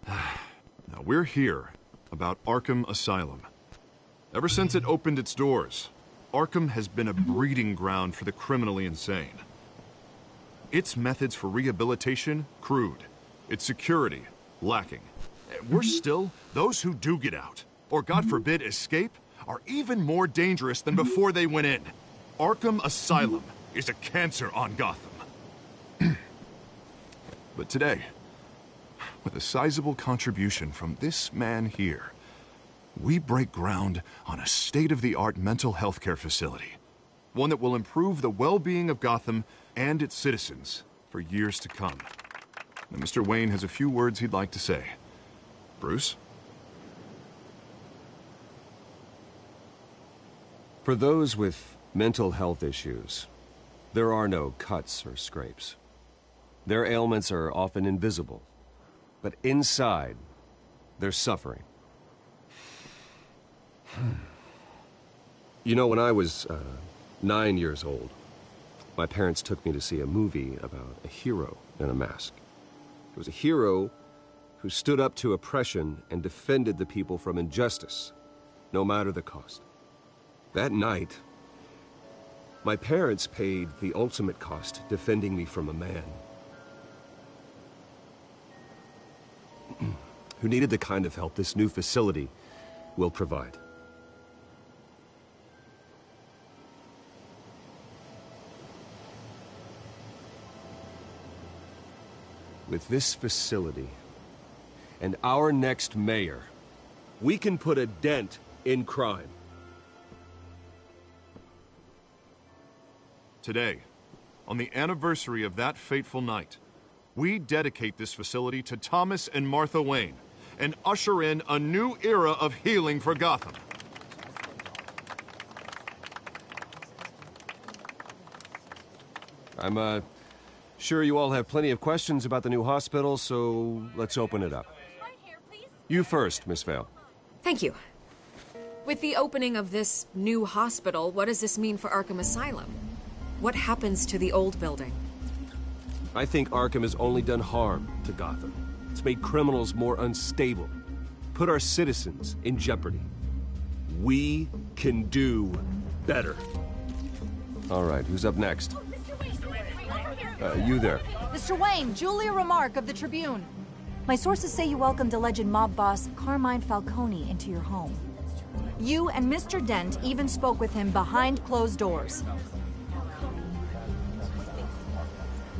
Now, we're here about Arkham Asylum. Ever since it opened its doors, Arkham has been a breeding ground for the criminally insane. Its methods for rehabilitation, crude. Its security, lacking. Worse still, those who do get out, or God forbid escape, are even more dangerous than before they went in. Arkham Asylum is a cancer on Gotham. But today, with a sizable contribution from this man here, we break ground on a state-of-the-art mental health care facility. One that will improve the well-being of Gotham and its citizens for years to come. Now, Mr. Wayne has a few words he'd like to say. Bruce? For those with mental health issues, there are no cuts or scrapes. Their ailments are often invisible, but inside, they're suffering. You know, when I was 9 years old, my parents took me to see a movie about a hero in a mask. It was a hero who stood up to oppression and defended the people from injustice, no matter the cost. That night, my parents paid the ultimate cost defending me from a man who needed the kind of help this new facility will provide. With this facility and our next mayor, we can put a dent in crime. Today, on the anniversary of that fateful night, we dedicate this facility to Thomas and Martha Wayne and usher in a new era of healing for Gotham. I'm sure you all have plenty of questions about the new hospital, so let's open it up. You first, Miss Vale. Thank you. With the opening of this new hospital, what does this mean for Arkham Asylum? What happens to the old building? I think Arkham has only done harm to Gotham. It's made criminals more unstable, put our citizens in jeopardy. We can do better. All right, who's up next? You there. Mr. Wayne, Julia Remark of the Tribune. My sources say you welcomed alleged mob boss Carmine Falcone into your home. You and Mr. Dent even spoke with him behind closed doors.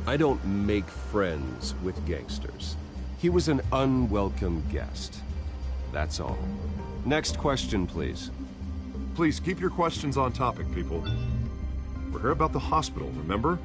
I don't make friends with gangsters. He was an unwelcome guest. That's all. Next question, please. Please keep your questions on topic, people. We're here about the hospital, remember?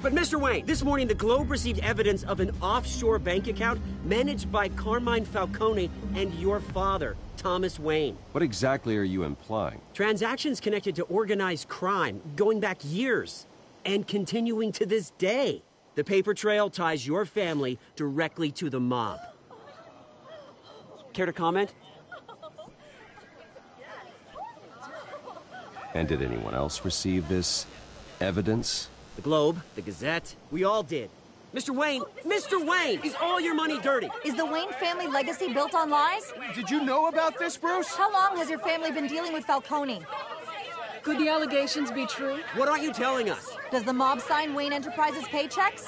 But Mr. Wayne, this morning the Globe received evidence of an offshore bank account managed by Carmine Falcone and your father, Thomas Wayne. What exactly are you implying? Transactions connected to organized crime, going back years, and continuing to this day. The paper trail ties your family directly to the mob. Care to comment? And did anyone else receive this evidence? The Globe, the Gazette, we all did. Mr. Wayne, is all your money dirty? Is the Wayne family legacy built on lies? Did you know about this, Bruce? How long has your family been dealing with Falcone? Could the allegations be true? What aren't you telling us? Does the mob sign Wayne Enterprises paychecks?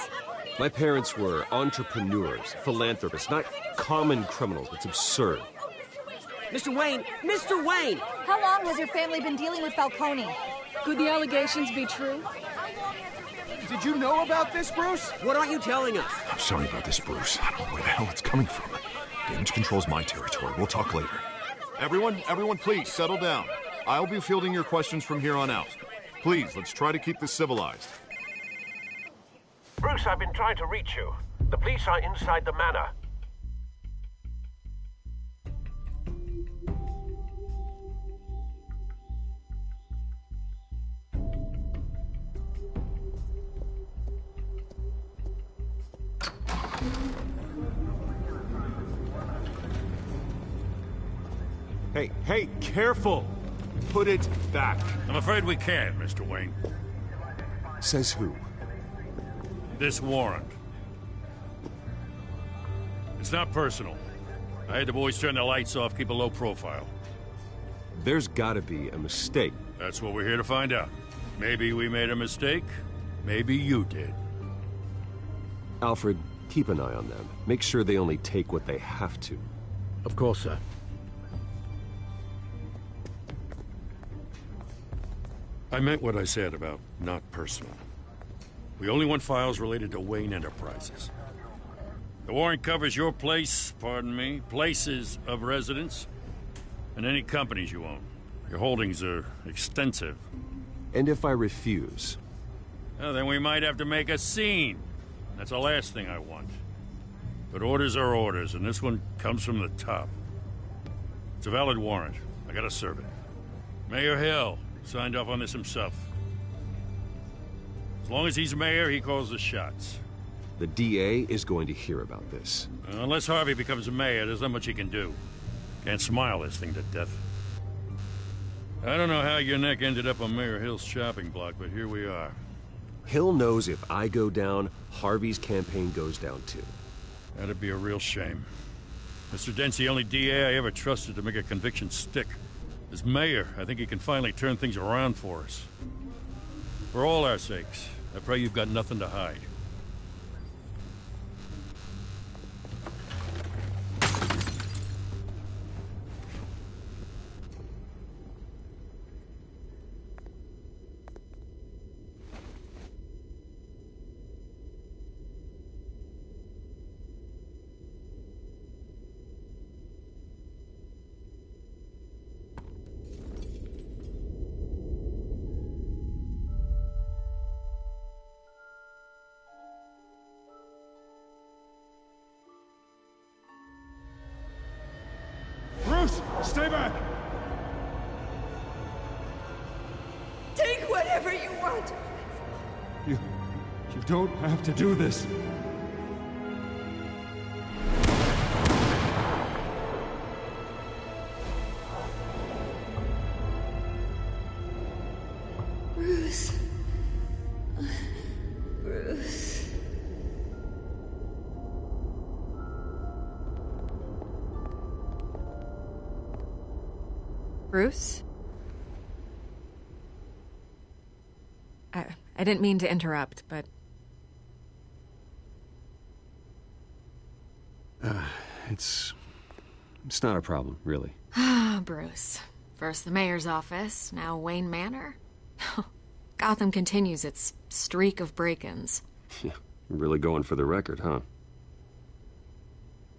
My parents were entrepreneurs, philanthropists, not common criminals. It's absurd. Mr. Wayne! How long has your family been dealing with Falcone? Could the allegations be true? Did you know about this, Bruce? What aren't you telling us? I'm sorry about this, Bruce. I don't know where the hell it's coming from. Damage control's my territory. We'll talk later. Everyone, please, settle down. I'll be fielding your questions from here on out. Please, let's try to keep this civilized. Bruce, I've been trying to reach you. The police are inside the manor. Hey, careful! Put it back. I'm afraid we can't, Mr. Wayne. Says who? This warrant. It's not personal. I had the boys turn the lights off, keep a low profile. There's gotta be a mistake. That's what we're here to find out. Maybe we made a mistake. Maybe you did. Alfred, keep an eye on them. Make sure they only take what they have to. Of course, sir. I meant what I said about not personal. We only want files related to Wayne Enterprises. The warrant covers your place, pardon me, places of residence, and any companies you own. Your holdings are extensive. And if I refuse? Well, then we might have to make a scene. That's the last thing I want. But orders are orders, and this one comes from the top. It's a valid warrant. I gotta serve it. Mayor Hill signed off on this himself. As long as he's mayor, he calls the shots. The DA is going to hear about this. Unless Harvey becomes mayor, there's not much he can do. Can't smile this thing to death. I don't know how your neck ended up on Mayor Hill's shopping block, but here we are. Hill knows if I go down, Harvey's campaign goes down too. That'd be a real shame. Mr. Dent's the only DA I ever trusted to make a conviction stick. As mayor, I think he can finally turn things around for us. For all our sakes, I pray you've got nothing to hide. Stay back! Take whatever you want. You don't have to do this. Bruce. Bruce. Bruce? I didn't mean to interrupt, but... It's not a problem, really. Ah, Bruce. First the mayor's office, now Wayne Manor. Gotham continues its streak of break-ins. Yeah, really going for the record, huh?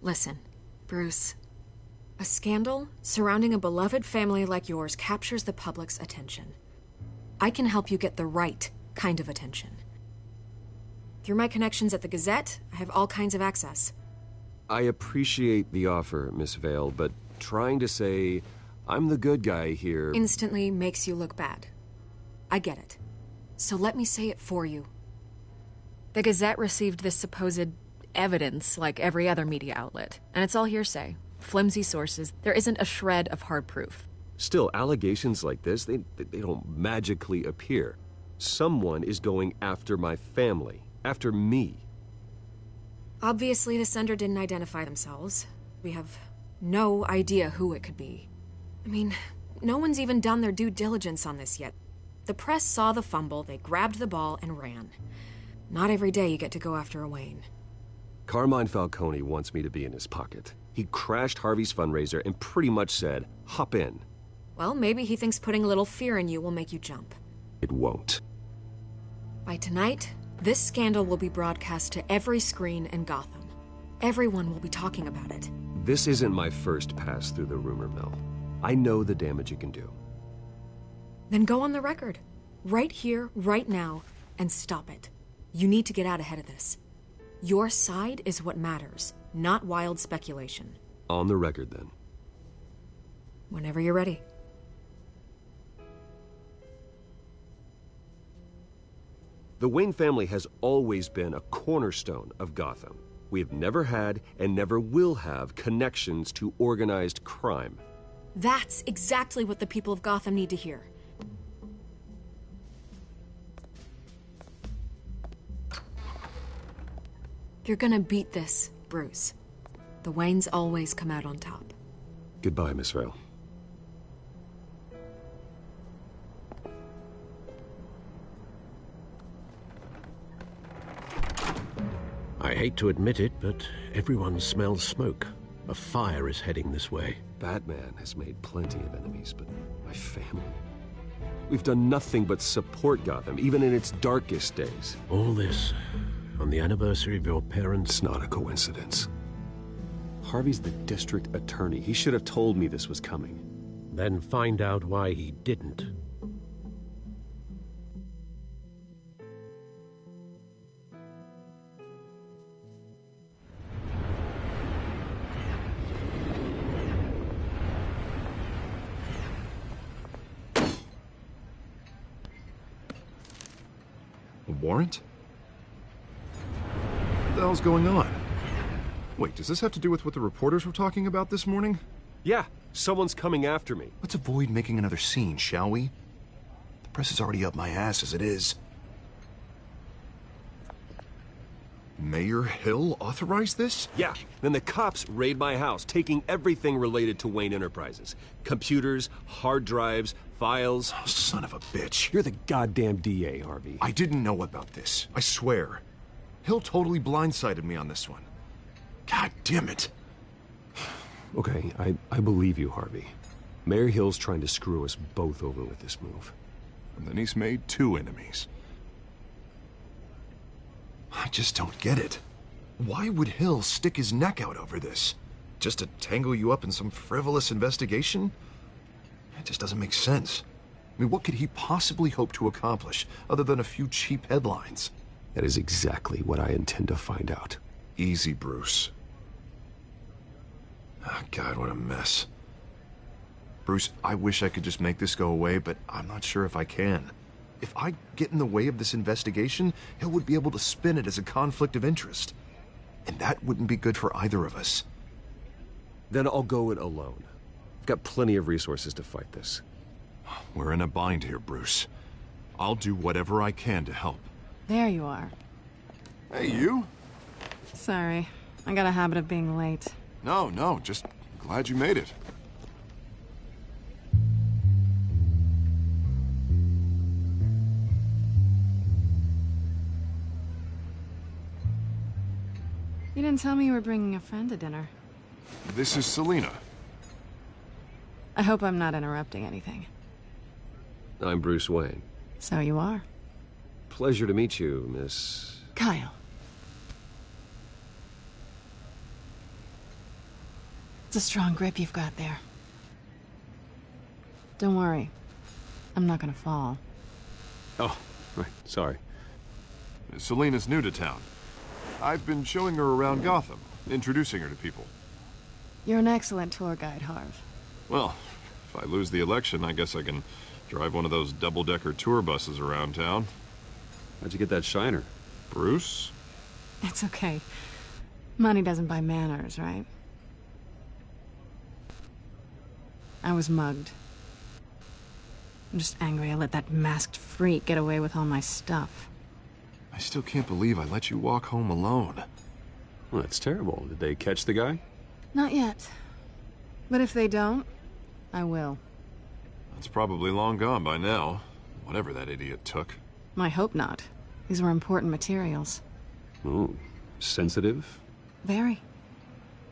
Listen, Bruce. A scandal surrounding a beloved family like yours captures the public's attention. I can help you get the right kind of attention. Through my connections at the Gazette, I have all kinds of access. I appreciate the offer, Miss Vale, but trying to say I'm the good guy here... instantly makes you look bad. I get it. So let me say it for you. The Gazette received this supposed evidence like every other media outlet, and it's all hearsay. Flimsy sources. There isn't a shred of hard proof. Still, allegations like this, they don't magically appear. Someone is going after my family, after me. Obviously, the sender didn't identify themselves. We have no idea who it could be. I mean, no one's even done their due diligence on this yet. The press saw the fumble, they grabbed the ball and ran. Not every day you get to go after a Wayne. Carmine Falcone wants me to be in his pocket. He crashed Harvey's fundraiser and pretty much said, hop in. Well, maybe he thinks putting a little fear in you will make you jump. It won't. By tonight, this scandal will be broadcast to every screen in Gotham. Everyone will be talking about it. This isn't my first pass through the rumor mill. I know the damage it can do. Then go on the record. Right here, right now, and stop it. You need to get out ahead of this. Your side is what matters, not wild speculation. On the record, then. Whenever you're ready. The Wayne family has always been a cornerstone of Gotham. We have never had and never will have connections to organized crime. That's exactly what the people of Gotham need to hear. You're gonna beat this, Bruce. The Waynes always come out on top. Goodbye, Miss Vale. I hate to admit it, but everyone smells smoke. A fire is heading this way. Batman has made plenty of enemies, but my family... We've done nothing but support Gotham, even in its darkest days. All this on the anniversary of your parents'... It's not a coincidence. Harvey's the district attorney. He should have told me this was coming. Then find out why he didn't. A warrant? What the hell's going on? Wait, does this have to do with what the reporters were talking about this morning? Yeah, someone's coming after me. Let's avoid making another scene, shall we? The press is already up my ass as it is. Mayor Hill authorized this? Yeah, then the cops raid my house, taking everything related to Wayne Enterprises. Computers, hard drives, files. Oh, son of a bitch. You're the goddamn DA, Harvey. I didn't know about this. I swear. Hill totally blindsided me on this one. God damn it. Okay, I believe you, Harvey. Mayor Hill's trying to screw us both over with this move. And then he's made 2 enemies. I just don't get it. Why would Hill stick his neck out over this? Just to tangle you up in some frivolous investigation? It just doesn't make sense. I mean, what could he possibly hope to accomplish other than a few cheap headlines? That is exactly what I intend to find out. Easy, Bruce. Oh, God, what a mess. Bruce, I wish I could just make this go away, but I'm not sure if I can. If I get in the way of this investigation, Hill would be able to spin it as a conflict of interest. And that wouldn't be good for either of us. Then I'll go it alone. I've got plenty of resources to fight this. We're in a bind here, Bruce. I'll do whatever I can to help. There you are. Hey, you? Sorry. I got a habit of being late. No, just glad you made it. You didn't tell me you were bringing a friend to dinner. This is Selina. I hope I'm not interrupting anything. I'm Bruce Wayne. So you are. Pleasure to meet you, Miss... Kyle. It's a strong grip you've got there. Don't worry. I'm not gonna fall. Oh, right. Sorry. Selina's new to town. I've been showing her around Gotham, introducing her to people. You're an excellent tour guide, Harv. Well, if I lose the election, I guess I can drive one of those double-decker tour buses around town. How'd you get that shiner? Bruce? It's okay. Money doesn't buy manners, right? I was mugged. I'm just angry I let that masked freak get away with all my stuff. I still can't believe I let you walk home alone. Well, that's terrible. Did they catch the guy? Not yet. But if they don't, I will. That's probably long gone by now. Whatever that idiot took. I hope not. These were important materials. Ooh, sensitive? Very.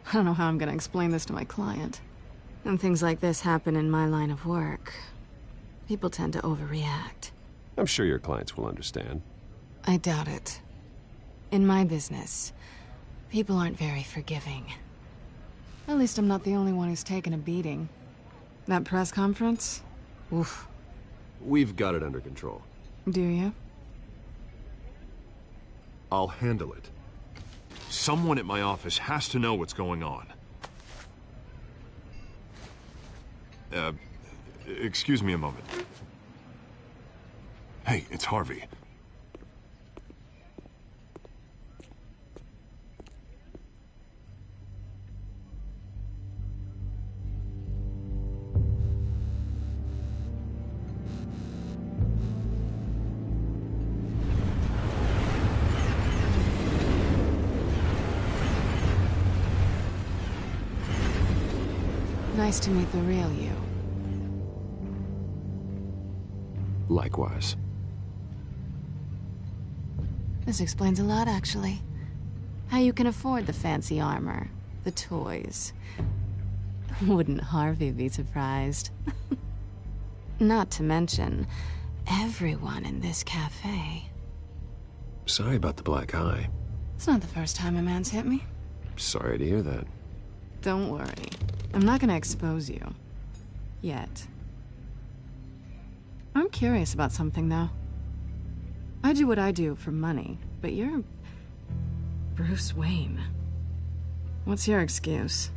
I don't know how I'm gonna explain this to my client. When things like this happen in my line of work, people tend to overreact. I'm sure your clients will understand. I doubt it. In my business, people aren't very forgiving. At least I'm not the only one who's taken a beating. That press conference? Oof. We've got it under control. Do you? I'll handle it. Someone at my office has to know what's going on. Excuse me a moment. Hey, it's Harvey. Nice to meet the real you. Likewise. This explains a lot, actually. How you can afford the fancy armor, the toys. Wouldn't Harvey be surprised? Not to mention, everyone in this cafe. Sorry about the black eye. It's not the first time a man's hit me. Sorry to hear that. Don't worry. I'm not gonna expose you. Yet. I'm curious about something, though. I do what I do for money, but you're... Bruce Wayne. What's your excuse?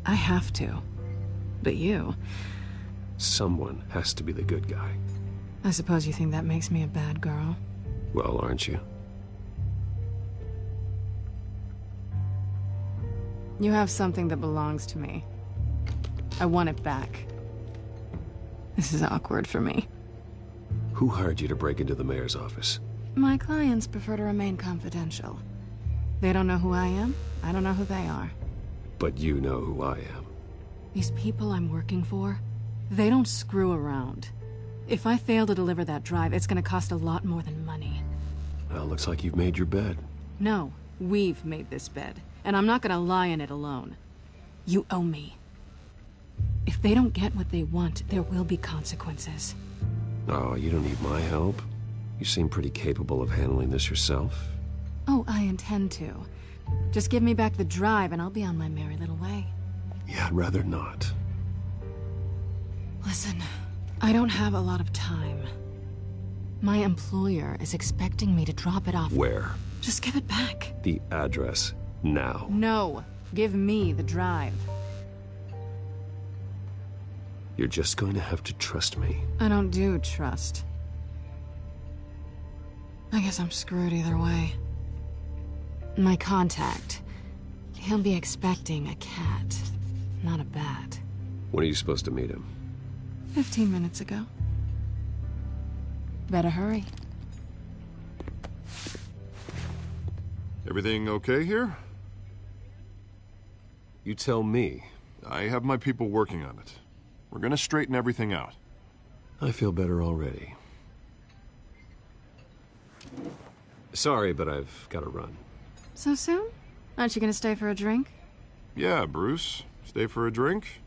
I have to. But you... Someone has to be the good guy. I suppose you think that makes me a bad girl? Well, aren't you? You have something that belongs to me. I want it back. This is awkward for me. Who hired you to break into the mayor's office? My clients prefer to remain confidential. They don't know who I am. I don't know who they are. But you know who I am. These people I'm working for, they don't screw around. If I fail to deliver that drive, it's gonna cost a lot more than money. Well, looks like you've made your bed. No, we've made this bed, and I'm not gonna lie in it alone. You owe me. If they don't get what they want, there will be consequences. Oh, you don't need my help. You seem pretty capable of handling this yourself. Oh, I intend to. Just give me back the drive and I'll be on my merry little way. Yeah, I'd rather not. Listen, I don't have a lot of time. My employer is expecting me to drop it off. Where? Just give it back. The address, now. No, give me the drive. You're just going to have to trust me. I don't do trust. I guess I'm screwed either way. My contact, he'll be expecting a cat, not a bat. When are you supposed to meet him? 15 minutes ago. Better hurry. Everything okay here? You tell me. I have my people working on it. We're gonna straighten everything out. I feel better already. Sorry, but I've got to run. So soon? Aren't you gonna stay for a drink? Yeah, Bruce. Stay for a drink?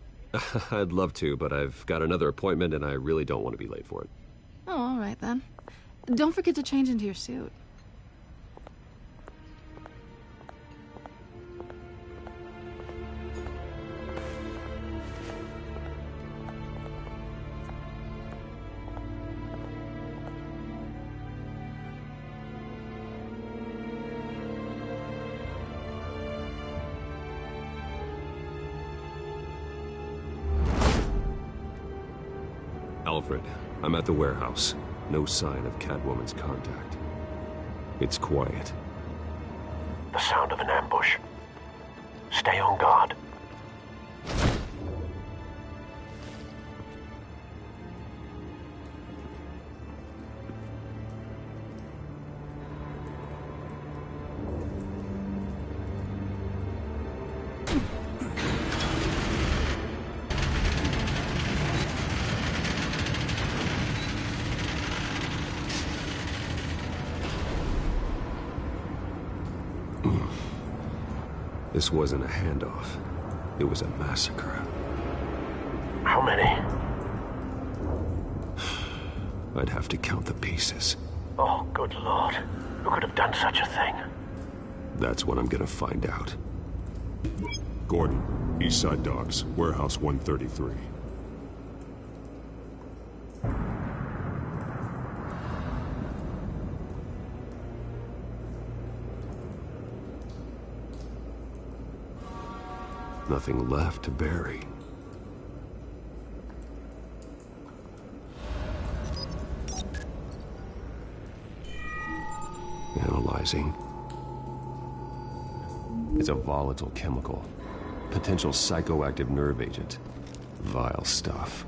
I'd love to, but I've got another appointment and I really don't want to be late for it. Oh, all right then. Don't forget to change into your suit. Alfred, I'm at the warehouse. No sign of Catwoman's contact. It's quiet. The sound of an ambush. Stay on guard. This wasn't a handoff. It was a massacre. How many? I'd have to count the pieces. Oh, good Lord. Who could have done such a thing? That's what I'm gonna find out. Gordon, Eastside Docks, Warehouse 133. Nothing left to bury. Analyzing. It's a volatile chemical. Potential psychoactive nerve agent. Vile stuff.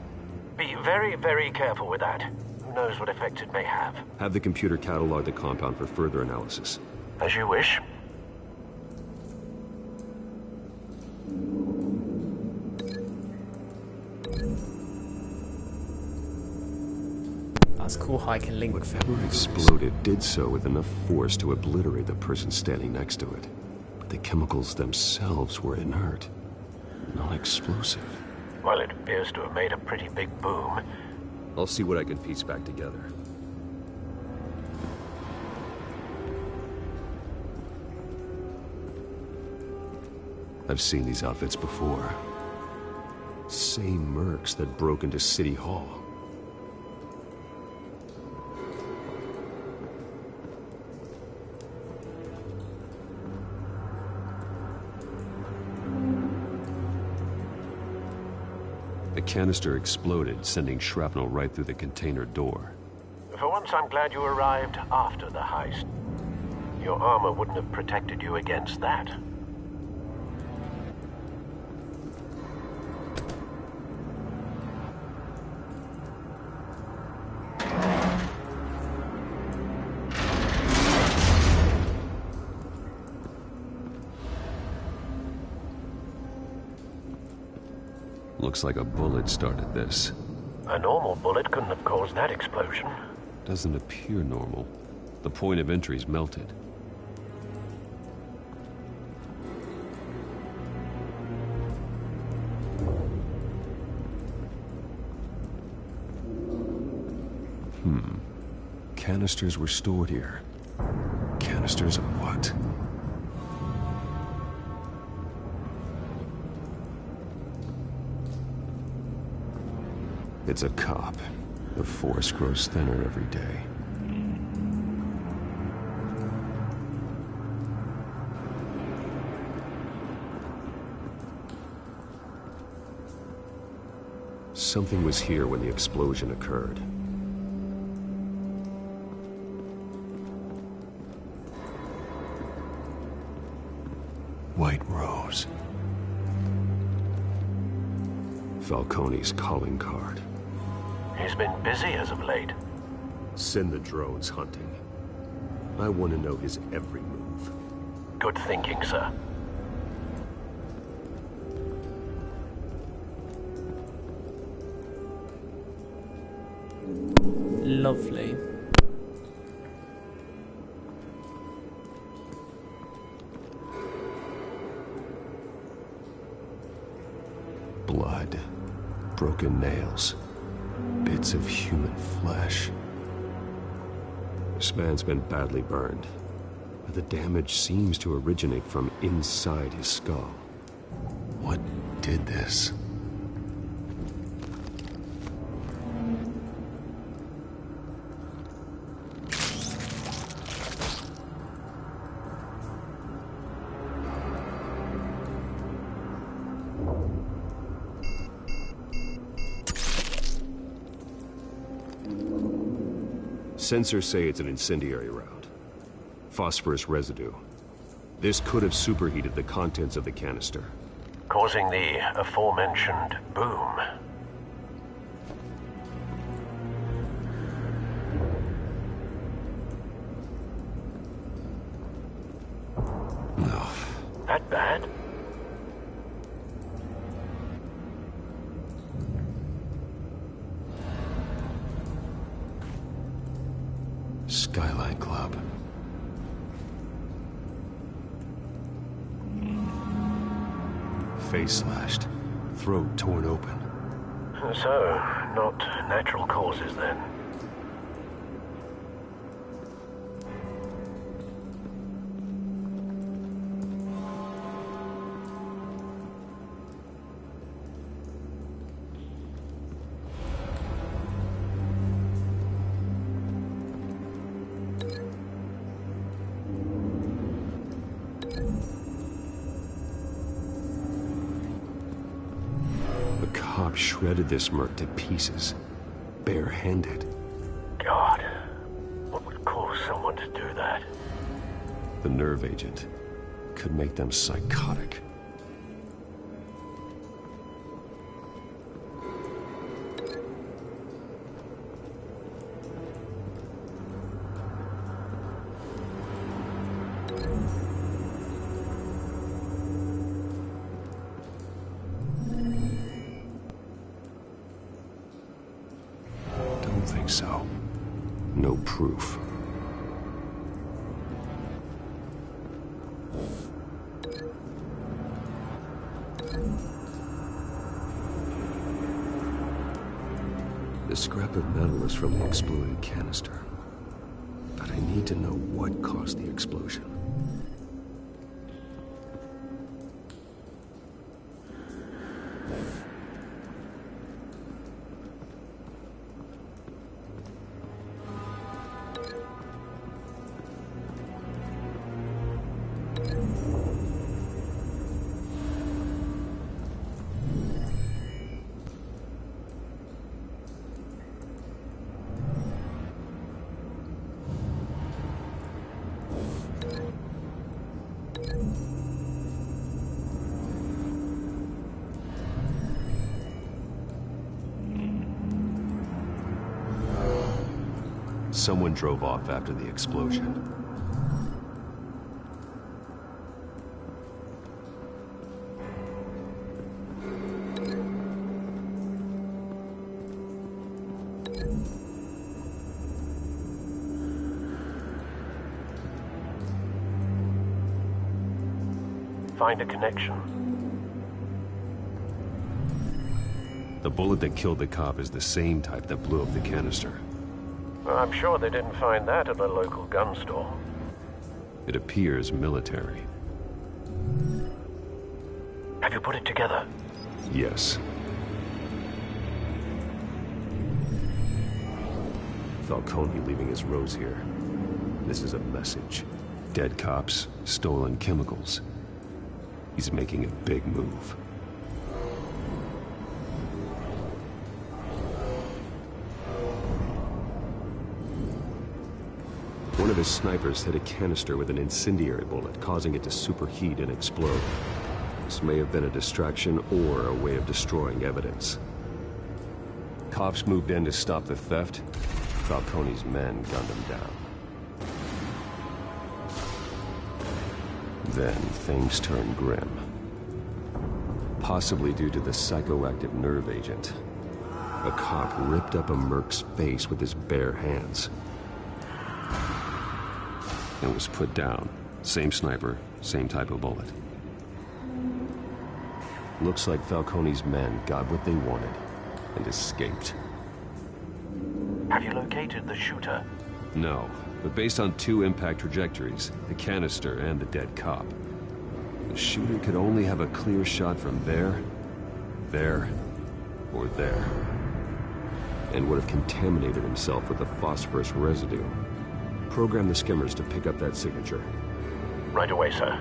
Be very, very careful with that. Who knows what effect it may have. Have the computer catalog the compound for further analysis. As you wish. that's cool how I can link Whatever exploded did so with enough force to obliterate the person standing next to it. But the chemicals themselves were inert, not explosive. Well, it appears to have made a pretty big boom. I'll see what I can piece back together. I've seen these outfits before. Same mercs that broke into City Hall. The canister exploded, sending shrapnel right through the container door. For once, I'm glad you arrived after the heist. Your armor wouldn't have protected you against that. Looks like a bullet started this. A normal bullet couldn't have caused that explosion. Doesn't appear normal. The point of entry's melted. Canisters were stored here. Canisters of what? It's a cop. The force grows thinner every day. Something was here when the explosion occurred. White Rose. Falcone's calling card. He's been busy as of late. Send the drones hunting. I want to know his every move. Good thinking, sir. Lovely. Blood. Broken nails. Bits of human flesh. This man's been badly burned, but the damage seems to originate from inside his skull. What did this? Sensors say it's an incendiary round. Phosphorus residue. This could have superheated the contents of the canister, causing the aforementioned boom. No. That bad? Skyline Club. Face slashed, throat torn open. So, not natural causes then. Shredded this merc to pieces, bare-handed. God, what would cause someone to do that? The nerve agent could make them psychotic. So, no proof. The scrap of metal is from the exploded canister. But I need to know what caused the explosion. Someone drove off after the explosion. Find a connection. The bullet that killed the cop is the same type that blew up the canister. I'm sure they didn't find that at the local gun store. It appears military. Have you put it together? Yes. Falcone leaving his rose here. This is a message. Dead cops, stolen chemicals. He's making a big move. One of his snipers hit a canister with an incendiary bullet, causing it to superheat and explode. This may have been a distraction or a way of destroying evidence. Cops moved in to stop the theft. Falcone's men gunned him down. Then things turned grim. Possibly due to the psychoactive nerve agent. A cop ripped up a merc's face with his bare hands. It was put down. Same sniper, same type of bullet. Looks like Falcone's men got what they wanted and escaped. Have you located the shooter? No, but based on two impact trajectories, the canister and the dead cop, the shooter could only have a clear shot from there, or there, and would have contaminated himself with the phosphorus residue. Program the skimmers to pick up that signature. Right away, sir.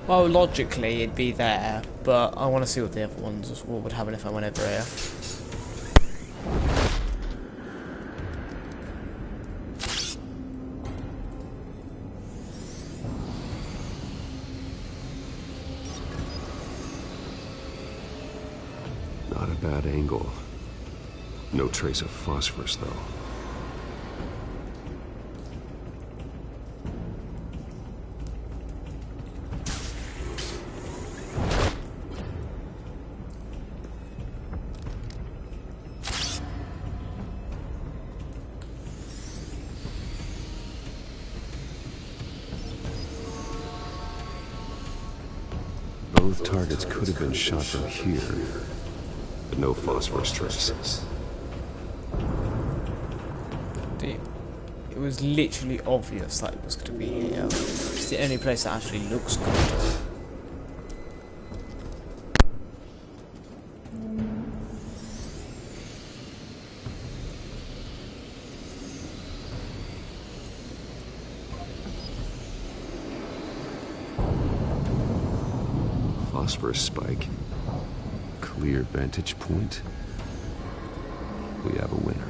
Well, logically it'd be there, but I want to see what the other ones, what would happen if I went over here. Not a bad angle. No trace of phosphorus, though. Both targets could have been shot from here, but no phosphorus traces. It was literally obvious that it was going to be here. It's the only place that actually looks good. Phosphorus spike. Clear vantage point. We have a winner.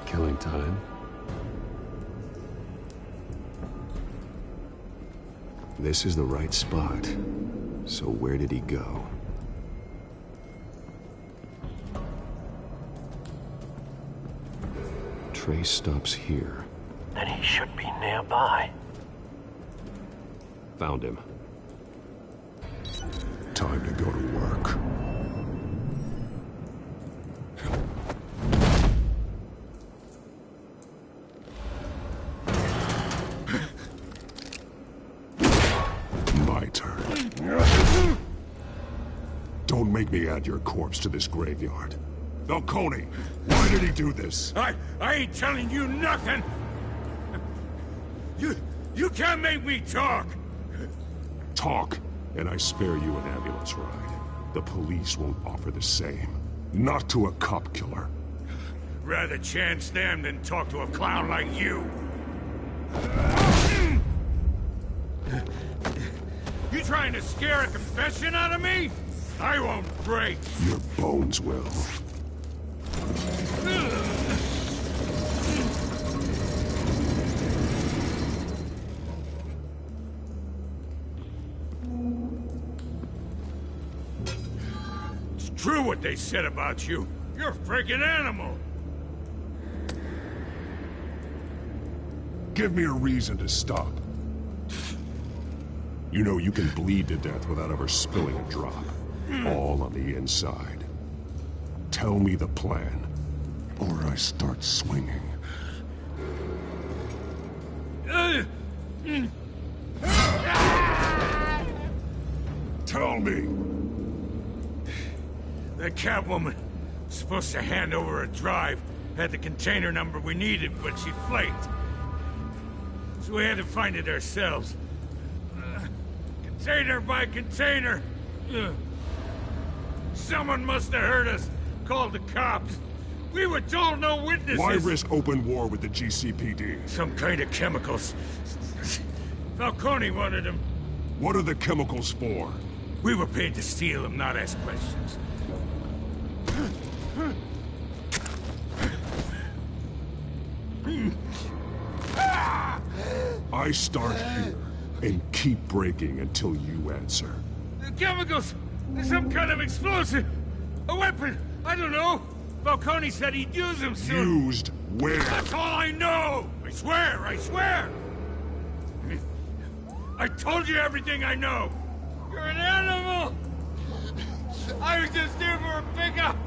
Killing time. This is the right spot. So where did he go? trace stops here. Then he should be nearby. Found him. Time to go to work. My turn. Don't make me add your corpse to this graveyard. Falcone, why did he do this? I ain't telling you nothing! You can't make me talk! Talk, and I spare you an ambulance ride. The police won't offer the same. Not to a cop killer. Rather chance them than talk to a clown like you. You trying to scare a confession out of me? I won't break. Your bones will. It's true what they said about you. You're a freaking animal. Give me a reason to stop. You know you can bleed to death without ever spilling a drop. All on the inside. Tell me the plan, or I start swinging. Tell me! That Catwoman was supposed to hand over a drive, had the container number we needed, but she flaked. So we had to find it ourselves. Container by container. Someone must have heard us, called the cops. We were told no witnesses. Why risk open war with the GCPD? Some kind of chemicals. Falcone wanted them. What are the chemicals for? We were paid to steal them, not ask questions. I start here and keep breaking until you answer. The chemicals! There's some kind of explosive! A weapon! I don't know! Falcone said he'd use them soon! Used where? That's all I know! I swear! I swear! I told you everything I know! You're an animal! I was just here for a pickup!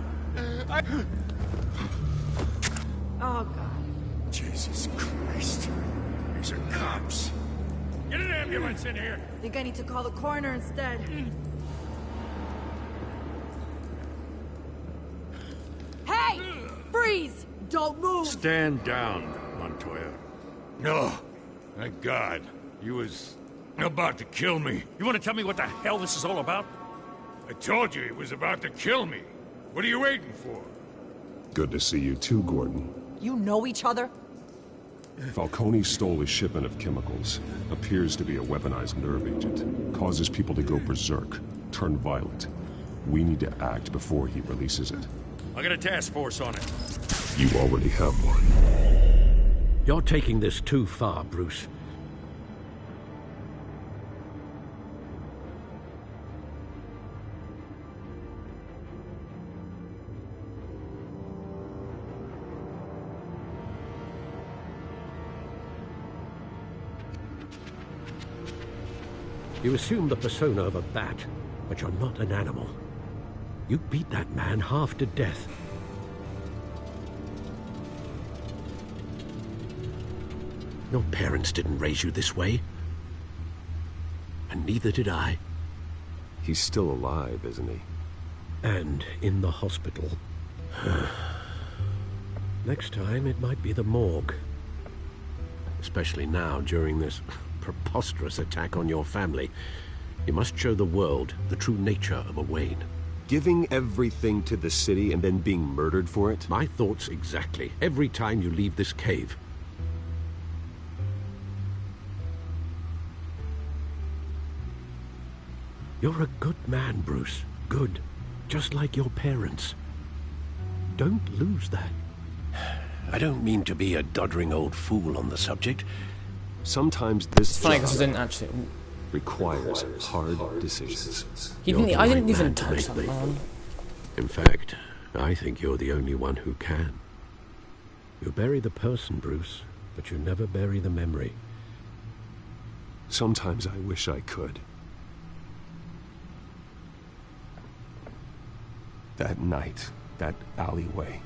Oh, God. Jesus Christ. These are cops. Get an ambulance in here! I think I need to call the coroner instead. Hey! Freeze! Don't move! Stand down, Montoya. No. Thank God. He was about to kill me. You want to tell me what the hell this is all about? I told you he was about to kill me. What are you waiting for? Good to see you too, Gordon. You know each other? Falcone stole a shipment of chemicals. Appears to be a weaponized nerve agent. Causes people to go berserk, turn violent. We need to act before he releases it. I got a task force on it. You already have one. You're taking this too far, Bruce. You assume the persona of a bat, but you're not an animal. You beat that man half to death. Your parents didn't raise you this way. And neither did I. He's still alive, isn't he? And in the hospital. Next time, it might be the morgue. Especially now, during this preposterous attack on your family. You must show the world the true nature of a Wayne. Giving everything to the city and then being murdered for it? My thoughts exactly. Every time you leave this cave. You're a good man, Bruce. Good. Just like your parents. Don't lose that. I don't mean to be a doddering old fool on the subject. Sometimes this funny because I didn't actually requires hard decisions. I didn't even touch that man. In fact, I think you're the only one who can. You bury the person, Bruce, but you never bury the memory. Sometimes I wish I could. That night, that alleyway,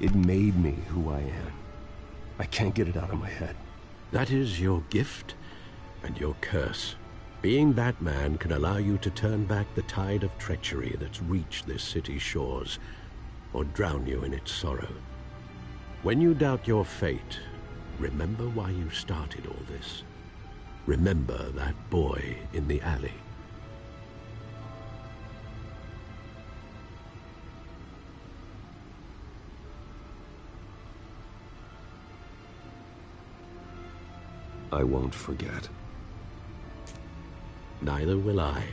it made me who I am. I can't get it out of my head. That is your gift and your curse. Being Batman can allow you to turn back the tide of treachery that's reached this city's shores, or drown you in its sorrow. When you doubt your fate, remember why you started all this. Remember that boy in the alley. I won't forget. Neither will I.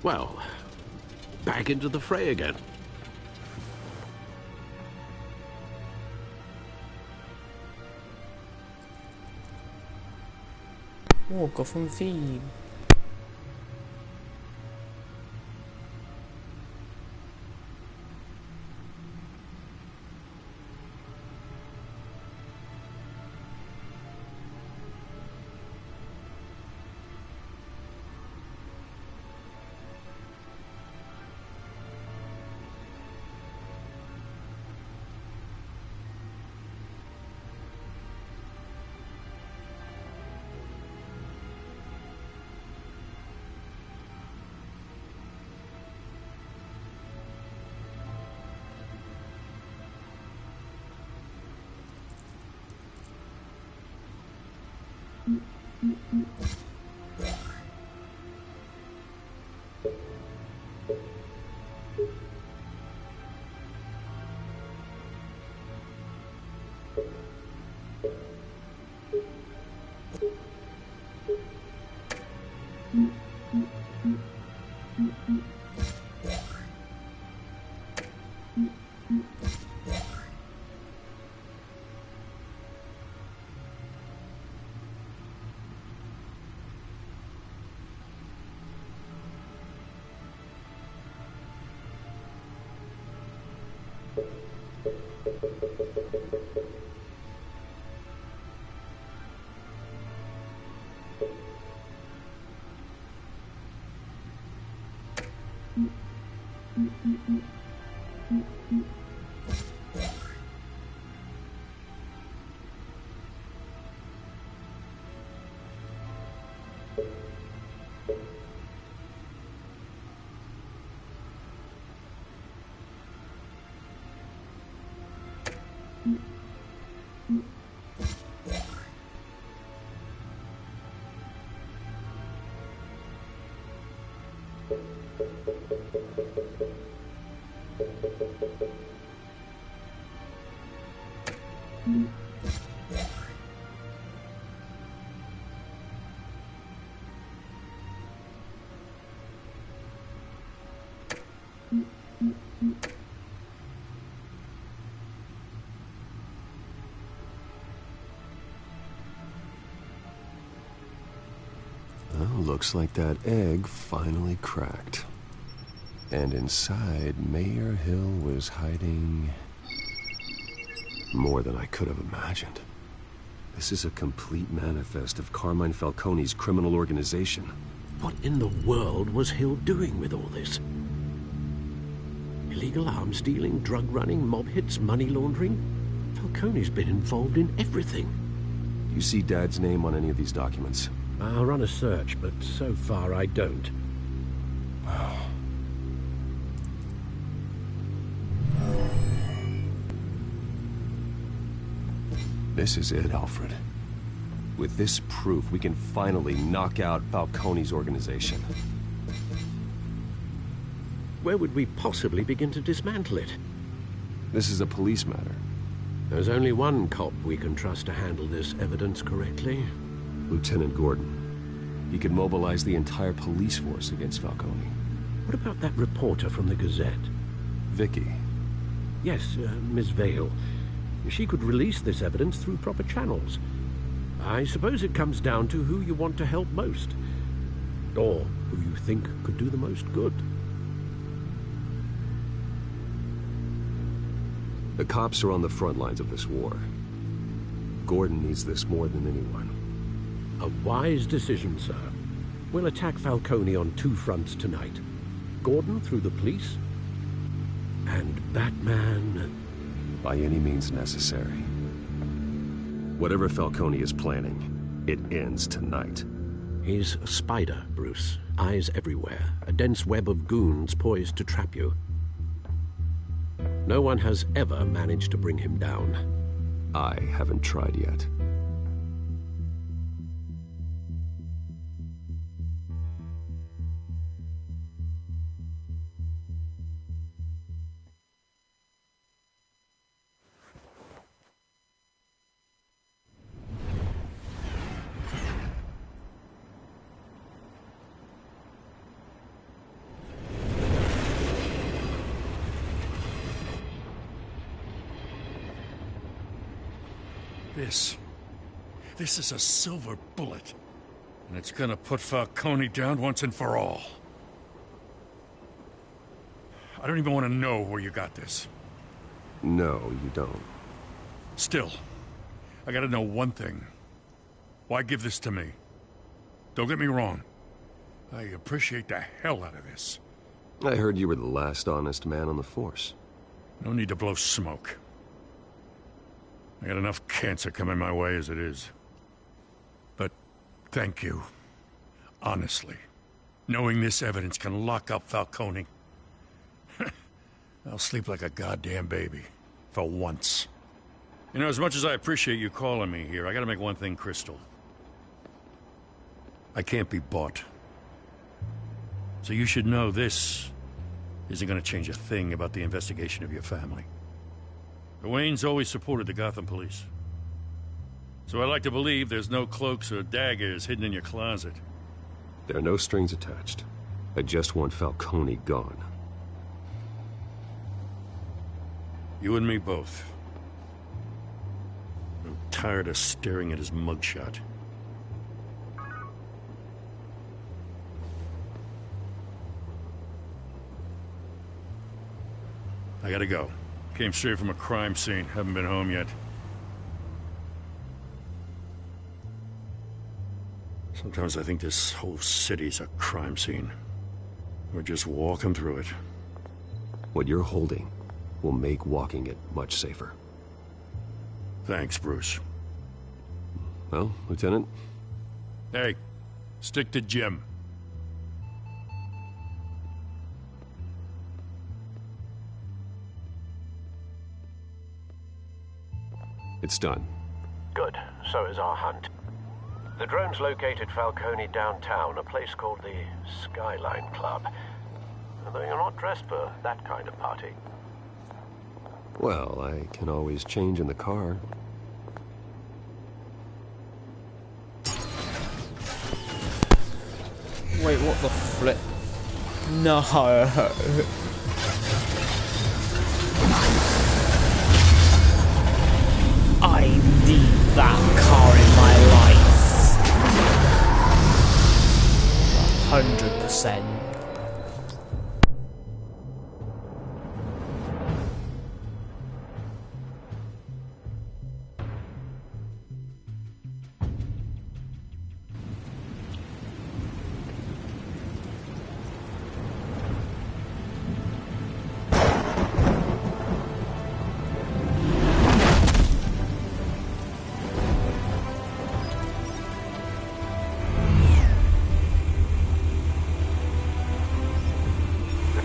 Well, back into the fray again. Gotham theme. Well, looks like that egg finally cracked. And inside, Mayor Hill was hiding more than I could have imagined. This is a complete manifest of Carmine Falcone's criminal organization. What in the world was Hill doing with all this? Illegal arms dealing, drug running, mob hits, money laundering? Falcone's been involved in everything. Do you see Dad's name on any of these documents? I'll run a search, but so far I don't. This is it, Alfred. With this proof, we can finally knock out Falcone's organization. Where would we possibly begin to dismantle it? This is a police matter. There's only one cop we can trust to handle this evidence correctly. Lieutenant Gordon. He could mobilize the entire police force against Falcone. What about that reporter from the Gazette? Vicky. Yes, Miss Vale. She could release this evidence through proper channels. I suppose it comes down to who you want to help most. Or who you think could do the most good. The cops are on the front lines of this war. Gordon needs this more than anyone. A wise decision, sir. We'll attack Falcone on 2 fronts tonight. Gordon through the police, and Batman... by any means necessary. Whatever Falcone is planning, it ends tonight. He's a spider, Bruce. Eyes everywhere. A dense web of goons poised to trap you. No one has ever managed to bring him down. I haven't tried yet. This is a silver bullet. And it's gonna put Falcone down once and for all. I don't even want to know where you got this. No, you don't. Still, I gotta know one thing. Why give this to me? Don't get me wrong. I appreciate the hell out of this. I heard you were the last honest man on the force. No need to blow smoke. I got enough cancer coming my way as it is. But thank you. Honestly. Knowing this evidence can lock up Falcone. I'll sleep like a goddamn baby. For once. You know, as much as I appreciate you calling me here, I gotta make one thing crystal. I can't be bought. So you should know this isn't gonna change a thing about the investigation of your family. The Waynes always supported the Gotham police. So I like to believe there's no cloaks or daggers hidden in your closet. There are no strings attached. I just want Falcone gone. You and me both. I'm tired of staring at his mugshot. I gotta go. Came straight from a crime scene. Haven't been home yet. Sometimes I think this whole city's a crime scene. We're just walking through it. What you're holding will make walking it much safer. Thanks, Bruce. Well, Lieutenant? Hey, stick to Jim. It's done. Good. So is our hunt. The drones located Falcone downtown, a place called the Skyline Club. Although you're not dressed for that kind of party. Well, I can always change in the car. Wait, what the flip? No. I need that car in my life. 100%.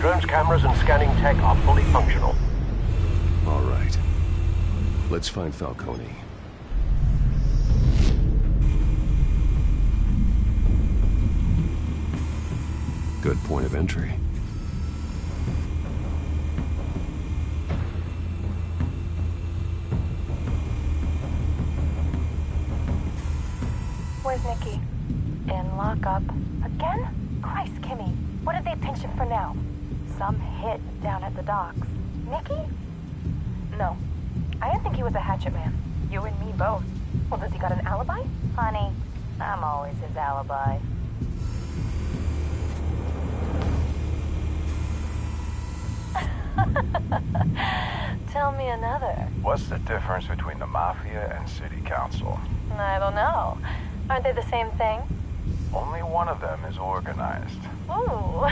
Drone's cameras and scanning tech are fully functional. All right. Let's find Falcone. Good point of entry. Where's Nikki? In lockup. Again? Christ, Kimmy. What did they pinch him for now? Some hit down at the docks. Nikki? No. I didn't think he was a hatchet man. You and me both. Well, does he got an alibi? Honey, I'm always his alibi. Tell me another. What's the difference between the Mafia and City Council? I don't know. Aren't they the same thing? Only one of them is organized. Ooh.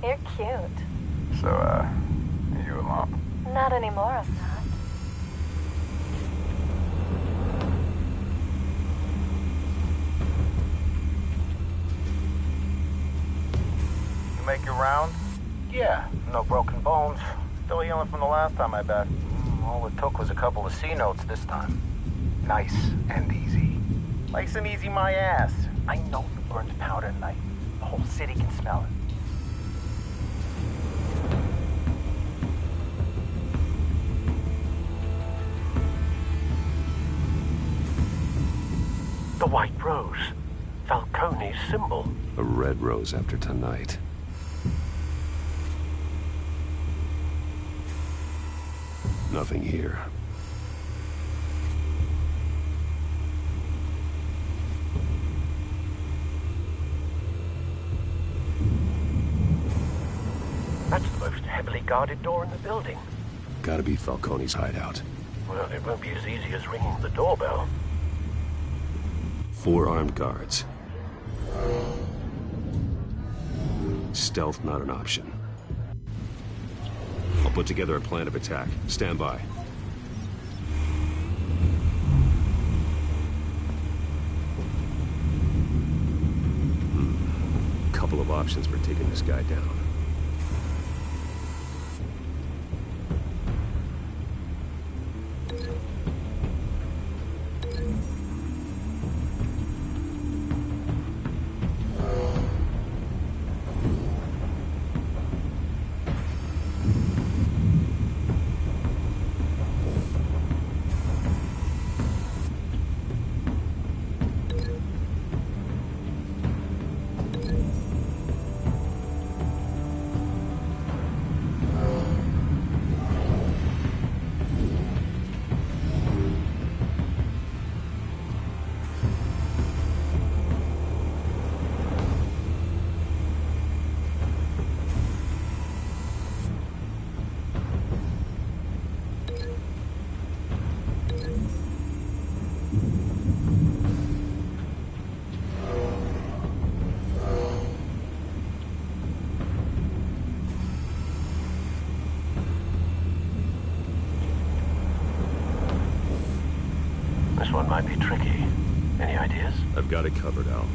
You're cute. So, are you alone? Not anymore, I'm not. You make your round? Yeah, no broken bones. Still healing from the last time, I bet. All it took was a couple of C notes this time. Nice and easy. Nice and easy my ass. I know you burned powder tonight. The whole city can smell it. The white rose. Falcone's symbol. A red rose after tonight. Nothing here. That's the most heavily guarded door in the building. Gotta be Falcone's hideout. Well, it won't be as easy as ringing the doorbell. 4 armed guards. Stealth not an option. I'll put together a plan of attack. Stand by. Couple of options for taking this guy down. This one might be tricky. Any ideas? I've got it covered, Al.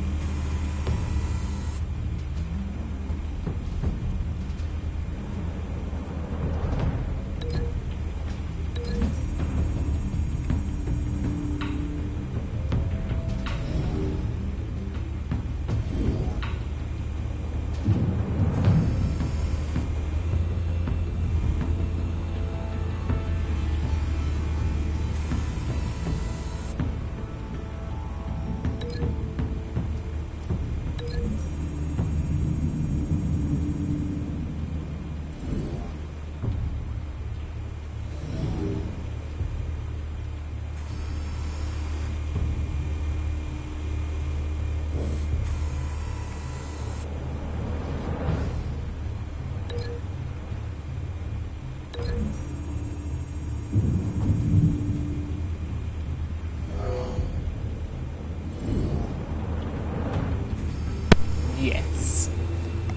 Yes,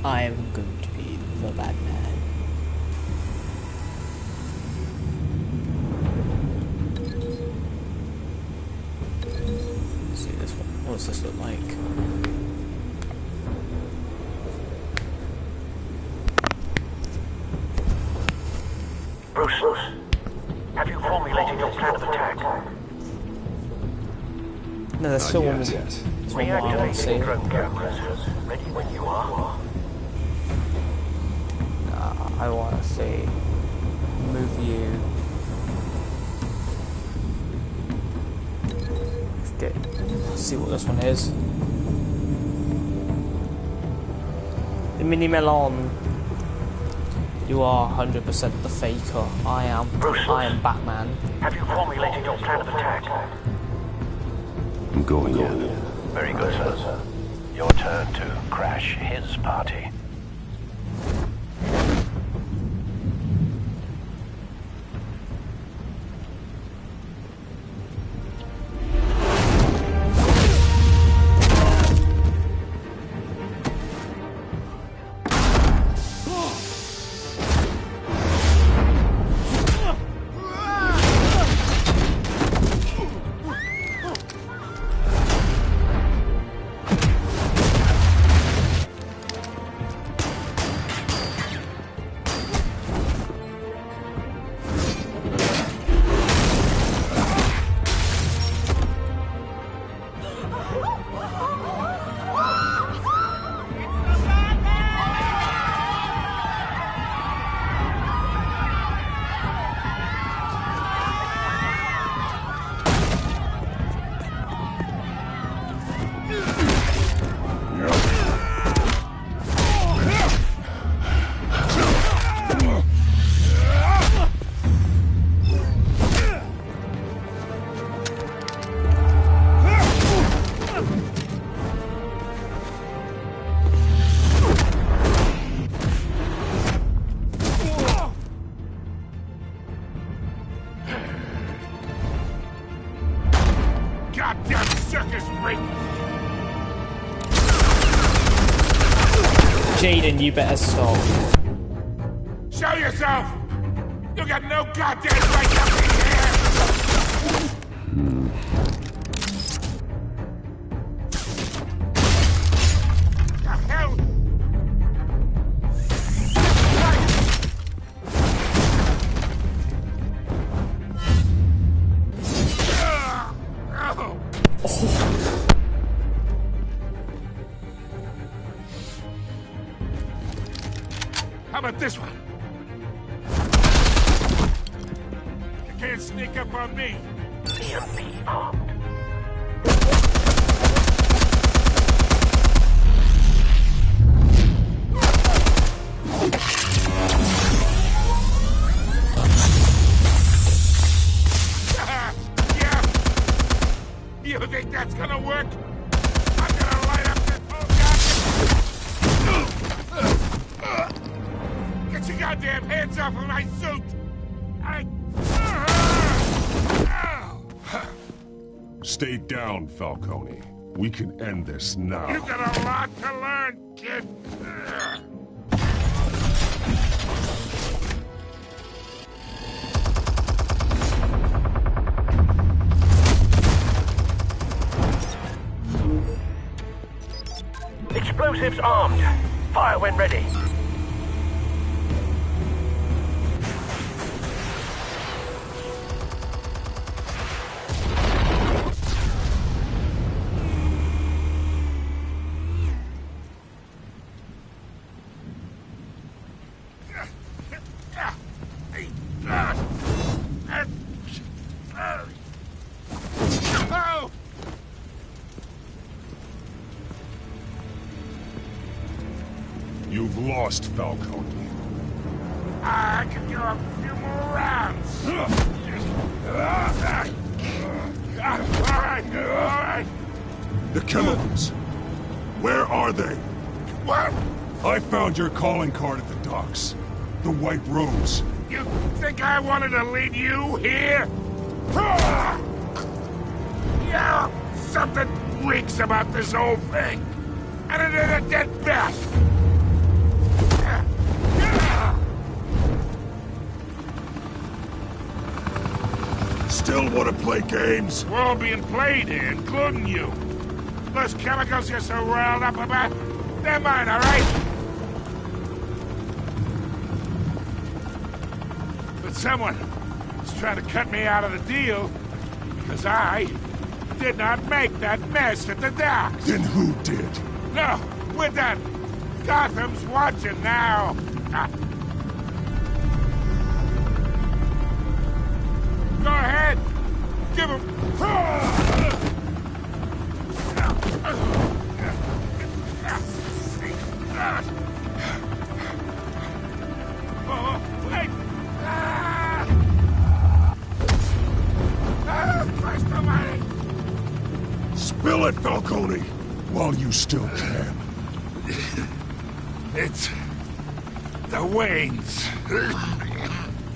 I am going to be the bad man. Let's see this one. What does this look like? Bruce, have you formulated your plan of attack? No, there's still one. There's one more I want to see. Drone cameras. Ready when you are. I want to see. Move you. Let's see what this one is. The Mini Melon. You are 100% the faker. I am Batman. Have you formulated your plan of attack? I'm going in. Very good, sir. Your turn to crash his party. goddamn circus freak! Jaden, you better stop. Show yourself! You got no goddamn right up in here! The hell? How about this one? You can't sneak up on me. EMP armed. Yeah. You think that's gonna work? I'm gonna light up this whole goddamn... Get your goddamn hands off of my suit! Stay down, Falcone. We can end this now. You got a lot to learn, kid. Explosives armed. Fire when ready. You've lost, Falcone. I can do a few more rounds. All right. The chemicals. Where are they? What? I found your calling card at the docks. The White Rose. You think I wanted to leave you here? Yeah, something reeks about this whole thing. And it ain't a dead bat. Still want to play games? We're all being played here, including you. Those chemicals you're so riled up about, they're mine, all right? But someone is trying to cut me out of the deal because I did not make that mess at the docks. Then who did? No, we're done. Gotham's watching now. Go ahead. Give him. Oh, wait. Christ almighty. Spill it, Falcone, while you still can. It's the Waynes.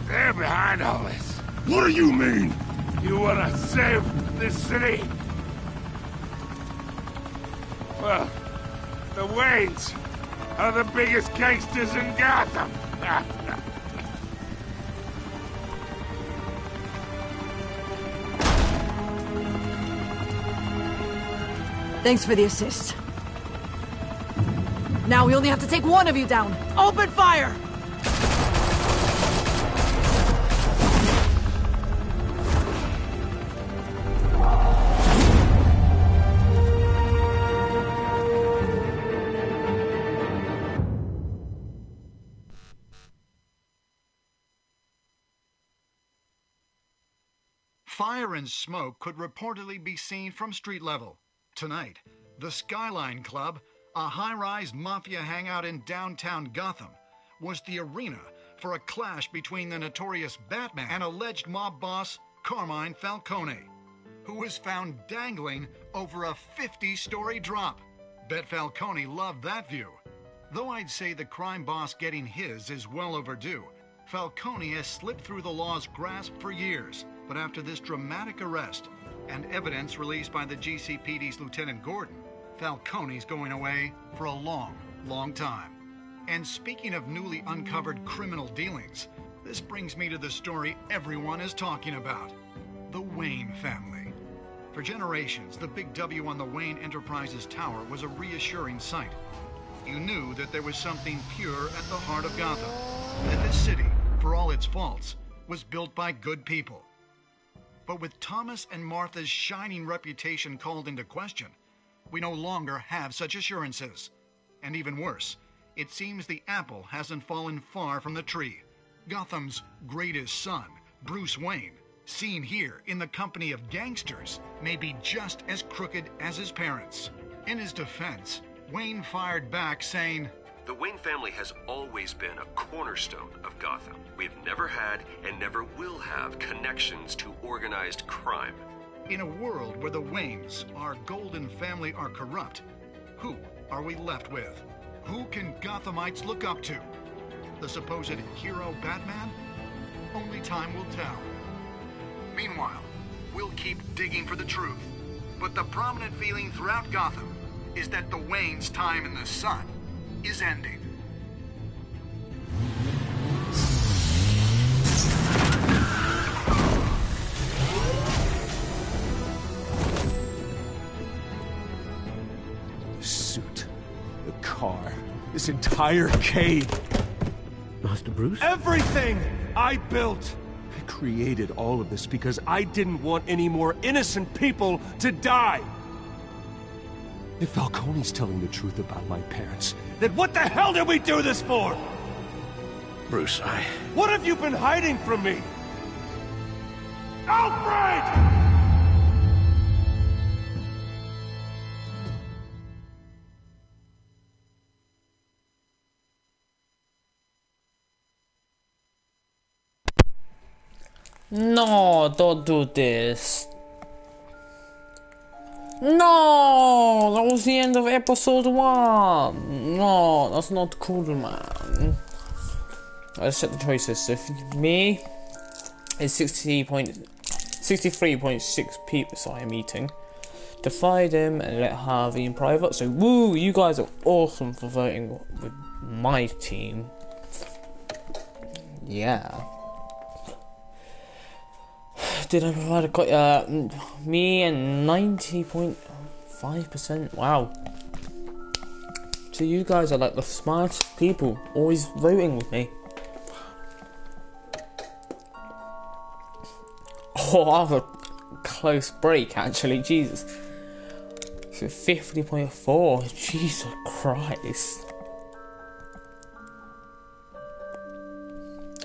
They're behind all this. What do you mean? You want to save this city? Well, the Waynes are the biggest gangsters in Gotham. Thanks for the assist. Now we only have to take one of you down. Open fire! Fire and smoke could reportedly be seen from street level. Tonight, the Skyline Club, a high-rise mafia hangout in downtown Gotham, was the arena for a clash between the notorious Batman and alleged mob boss Carmine Falcone, who was found dangling over a 50-story drop. Bet Falcone loved that view. Though I'd say the crime boss getting his is well overdue, Falcone has slipped through the law's grasp for years. But after this dramatic arrest, and evidence released by the GCPD's Lieutenant Gordon, Falcone's going away for a long, long time. And speaking of newly uncovered criminal dealings, this brings me to the story everyone is talking about. The Wayne family. For generations, the big W on the Wayne Enterprises tower was a reassuring sight. You knew that there was something pure at the heart of Gotham. That this city, for all its faults, was built by good people. But with Thomas and Martha's shining reputation called into question, we no longer have such assurances. And even worse, it seems the apple hasn't fallen far from the tree. Gotham's greatest son, Bruce Wayne, seen here in the company of gangsters, may be just as crooked as his parents. In his defense, Wayne fired back saying, "The Wayne family has always been a cornerstone of Gotham. We've never had and never will have connections to organized crime." In a world where the Waynes, our golden family, are corrupt, who are we left with? Who can Gothamites look up to? The supposed hero Batman? Only time will tell. Meanwhile, we'll keep digging for the truth. But the prominent feeling throughout Gotham is that the Waynes' time in the sun is ending. The suit, the car, this entire cave. Master Bruce? Everything I built! I created all of this because I didn't want any more innocent people to die! If Falcone's telling the truth about my parents, then what the hell did we do this for? Bruce, What have you been hiding from me? Alfred! No, don't do this. No, that was the end of episode 1. No, that's not cool, man. Let's set the choices. So for me, it's 63.6 people. Sorry, I'm eating. Defy them and let Harvey in private. So, woo, you guys are awesome for voting with my team. Yeah. Did I provide a me and 90.5%? Wow. So you guys are like the smartest people, always voting with me. Oh, I have a close break actually, Jesus. So 50.4, Jesus Christ.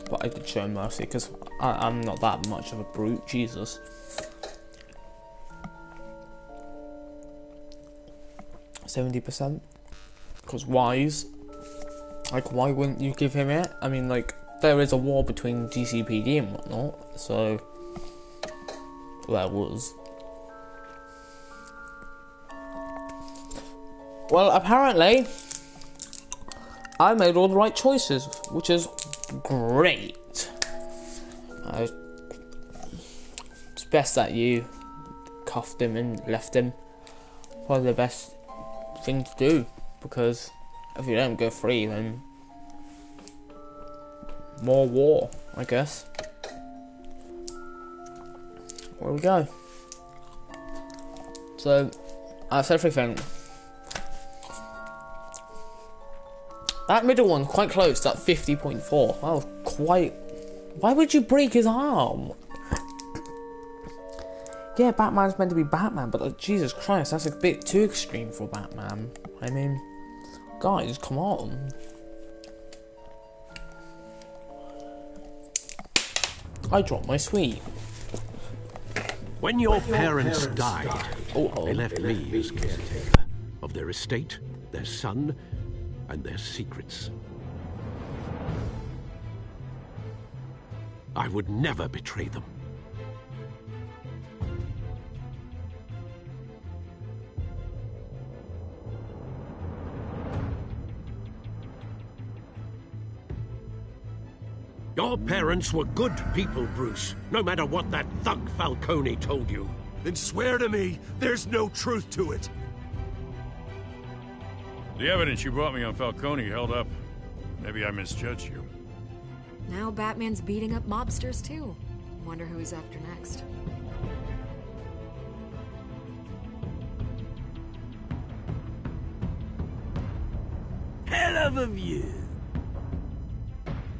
But I did show mercy because I'm not that much of a brute, Jesus. %70%. Because wise. Like, why wouldn't you give him it? I mean, like, there is a war between GCPD and whatnot, so. Well, there was. Well, apparently, I made all the right choices, which is great. It's best that you cuffed him and left him. Probably the best thing to do, because if you don't go free, then more war, I guess. Where we go. So that's everything. That middle one's quite close, that 50.4. That was quite... Why would you break his arm? Yeah, Batman's meant to be Batman, but Jesus Christ, that's a bit too extreme for Batman. I mean, guys, come on. I dropped my sweet. When your parents died, they left me as caretaker of their estate, their son, and their secrets. I would never betray them. Your parents were good people, Bruce, no matter what that thug Falcone told you. Then swear to me there's no truth to it. The evidence you brought me on Falcone held up. Maybe I misjudged you. Now Batman's beating up mobsters, too. Wonder who he's after next. Hell of a view.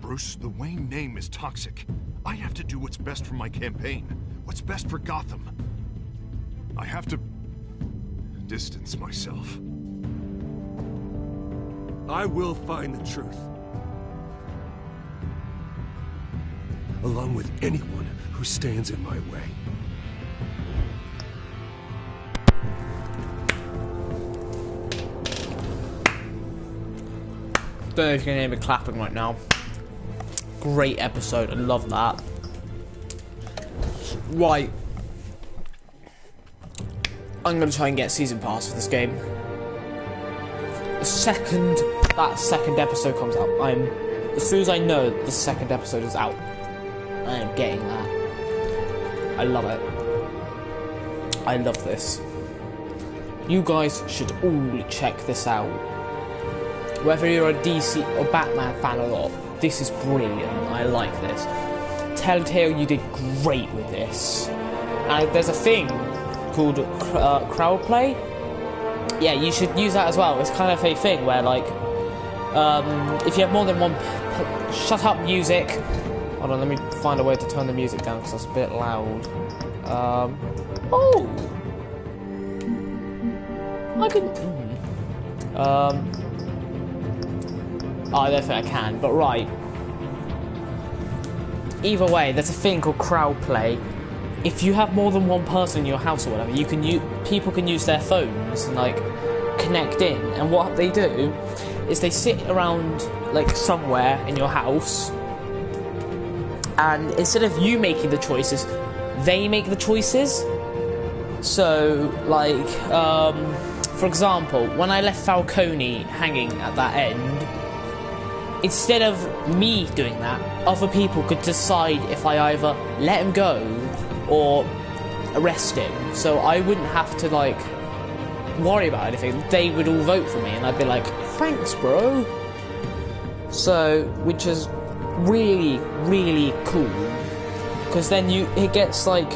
Bruce, the Wayne name is toxic. I have to do what's best for my campaign. What's best for Gotham. I have to distance myself. I will find the truth. Along with anyone who stands in my way. Don't know if you can hear me clapping right now. Great episode, I love that. Right. I'm gonna try and get season pass for this game. The second that second episode comes out, as soon as I know the second episode is out, I am getting that. I love it. I love this. You guys should all check this out. Whether you're a DC or Batman fan or not, this is brilliant. I like this. Telltale, you did great with this. And there's a thing called crowd play. Yeah, you should use that as well. It's kind of a thing where, like, if you have more than one... Shut up, music! Hold on, let me find a way to turn the music down because that's a bit loud. Oh! I can... I don't think I can, but right. Either way, there's a thing called crowd play. If you have more than one person in your house or whatever, people can use their phones and like connect in. And what they do is they sit around like somewhere in your house, and instead of you making the choices, they make the choices. So, like, for example, when I left Falcone hanging at that end, instead of me doing that, other people could decide if I either let him go or arrest him. So I wouldn't have to, like, worry about anything. They would all vote for me, and I'd be like, thanks, bro. So, which is really, really cool. Because then it gets, like...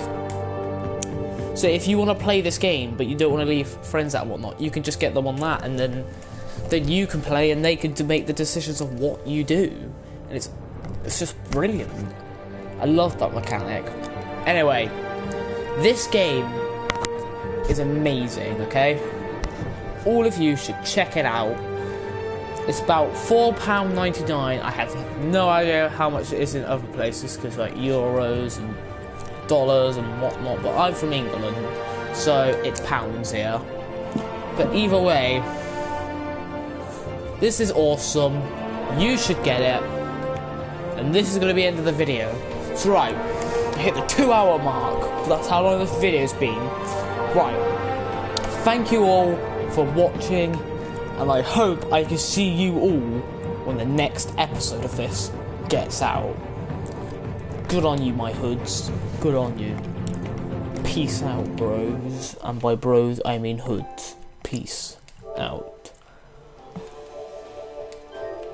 So if you want to play this game, but you don't want to leave friends out and whatnot, you can just get them on that, and then you can play and they can make the decisions of what you do. And it's just brilliant. I love that mechanic. Anyway, this game is amazing, okay? All of you should check it out. It's about £4.99. I have no idea how much it is in other places, because like euros and dollars and whatnot, but I'm from England, so it's pounds here. But either way, this is awesome. You should get it. And this is going to be the end of the video. So right, I hit the 2-hour mark. That's how long this video's been. Right. Thank you all for watching, and I hope I can see you all when the next episode of this gets out. Good on you, my hoods. Good on you. Peace out, bros. And by bros, I mean hoods. Peace out.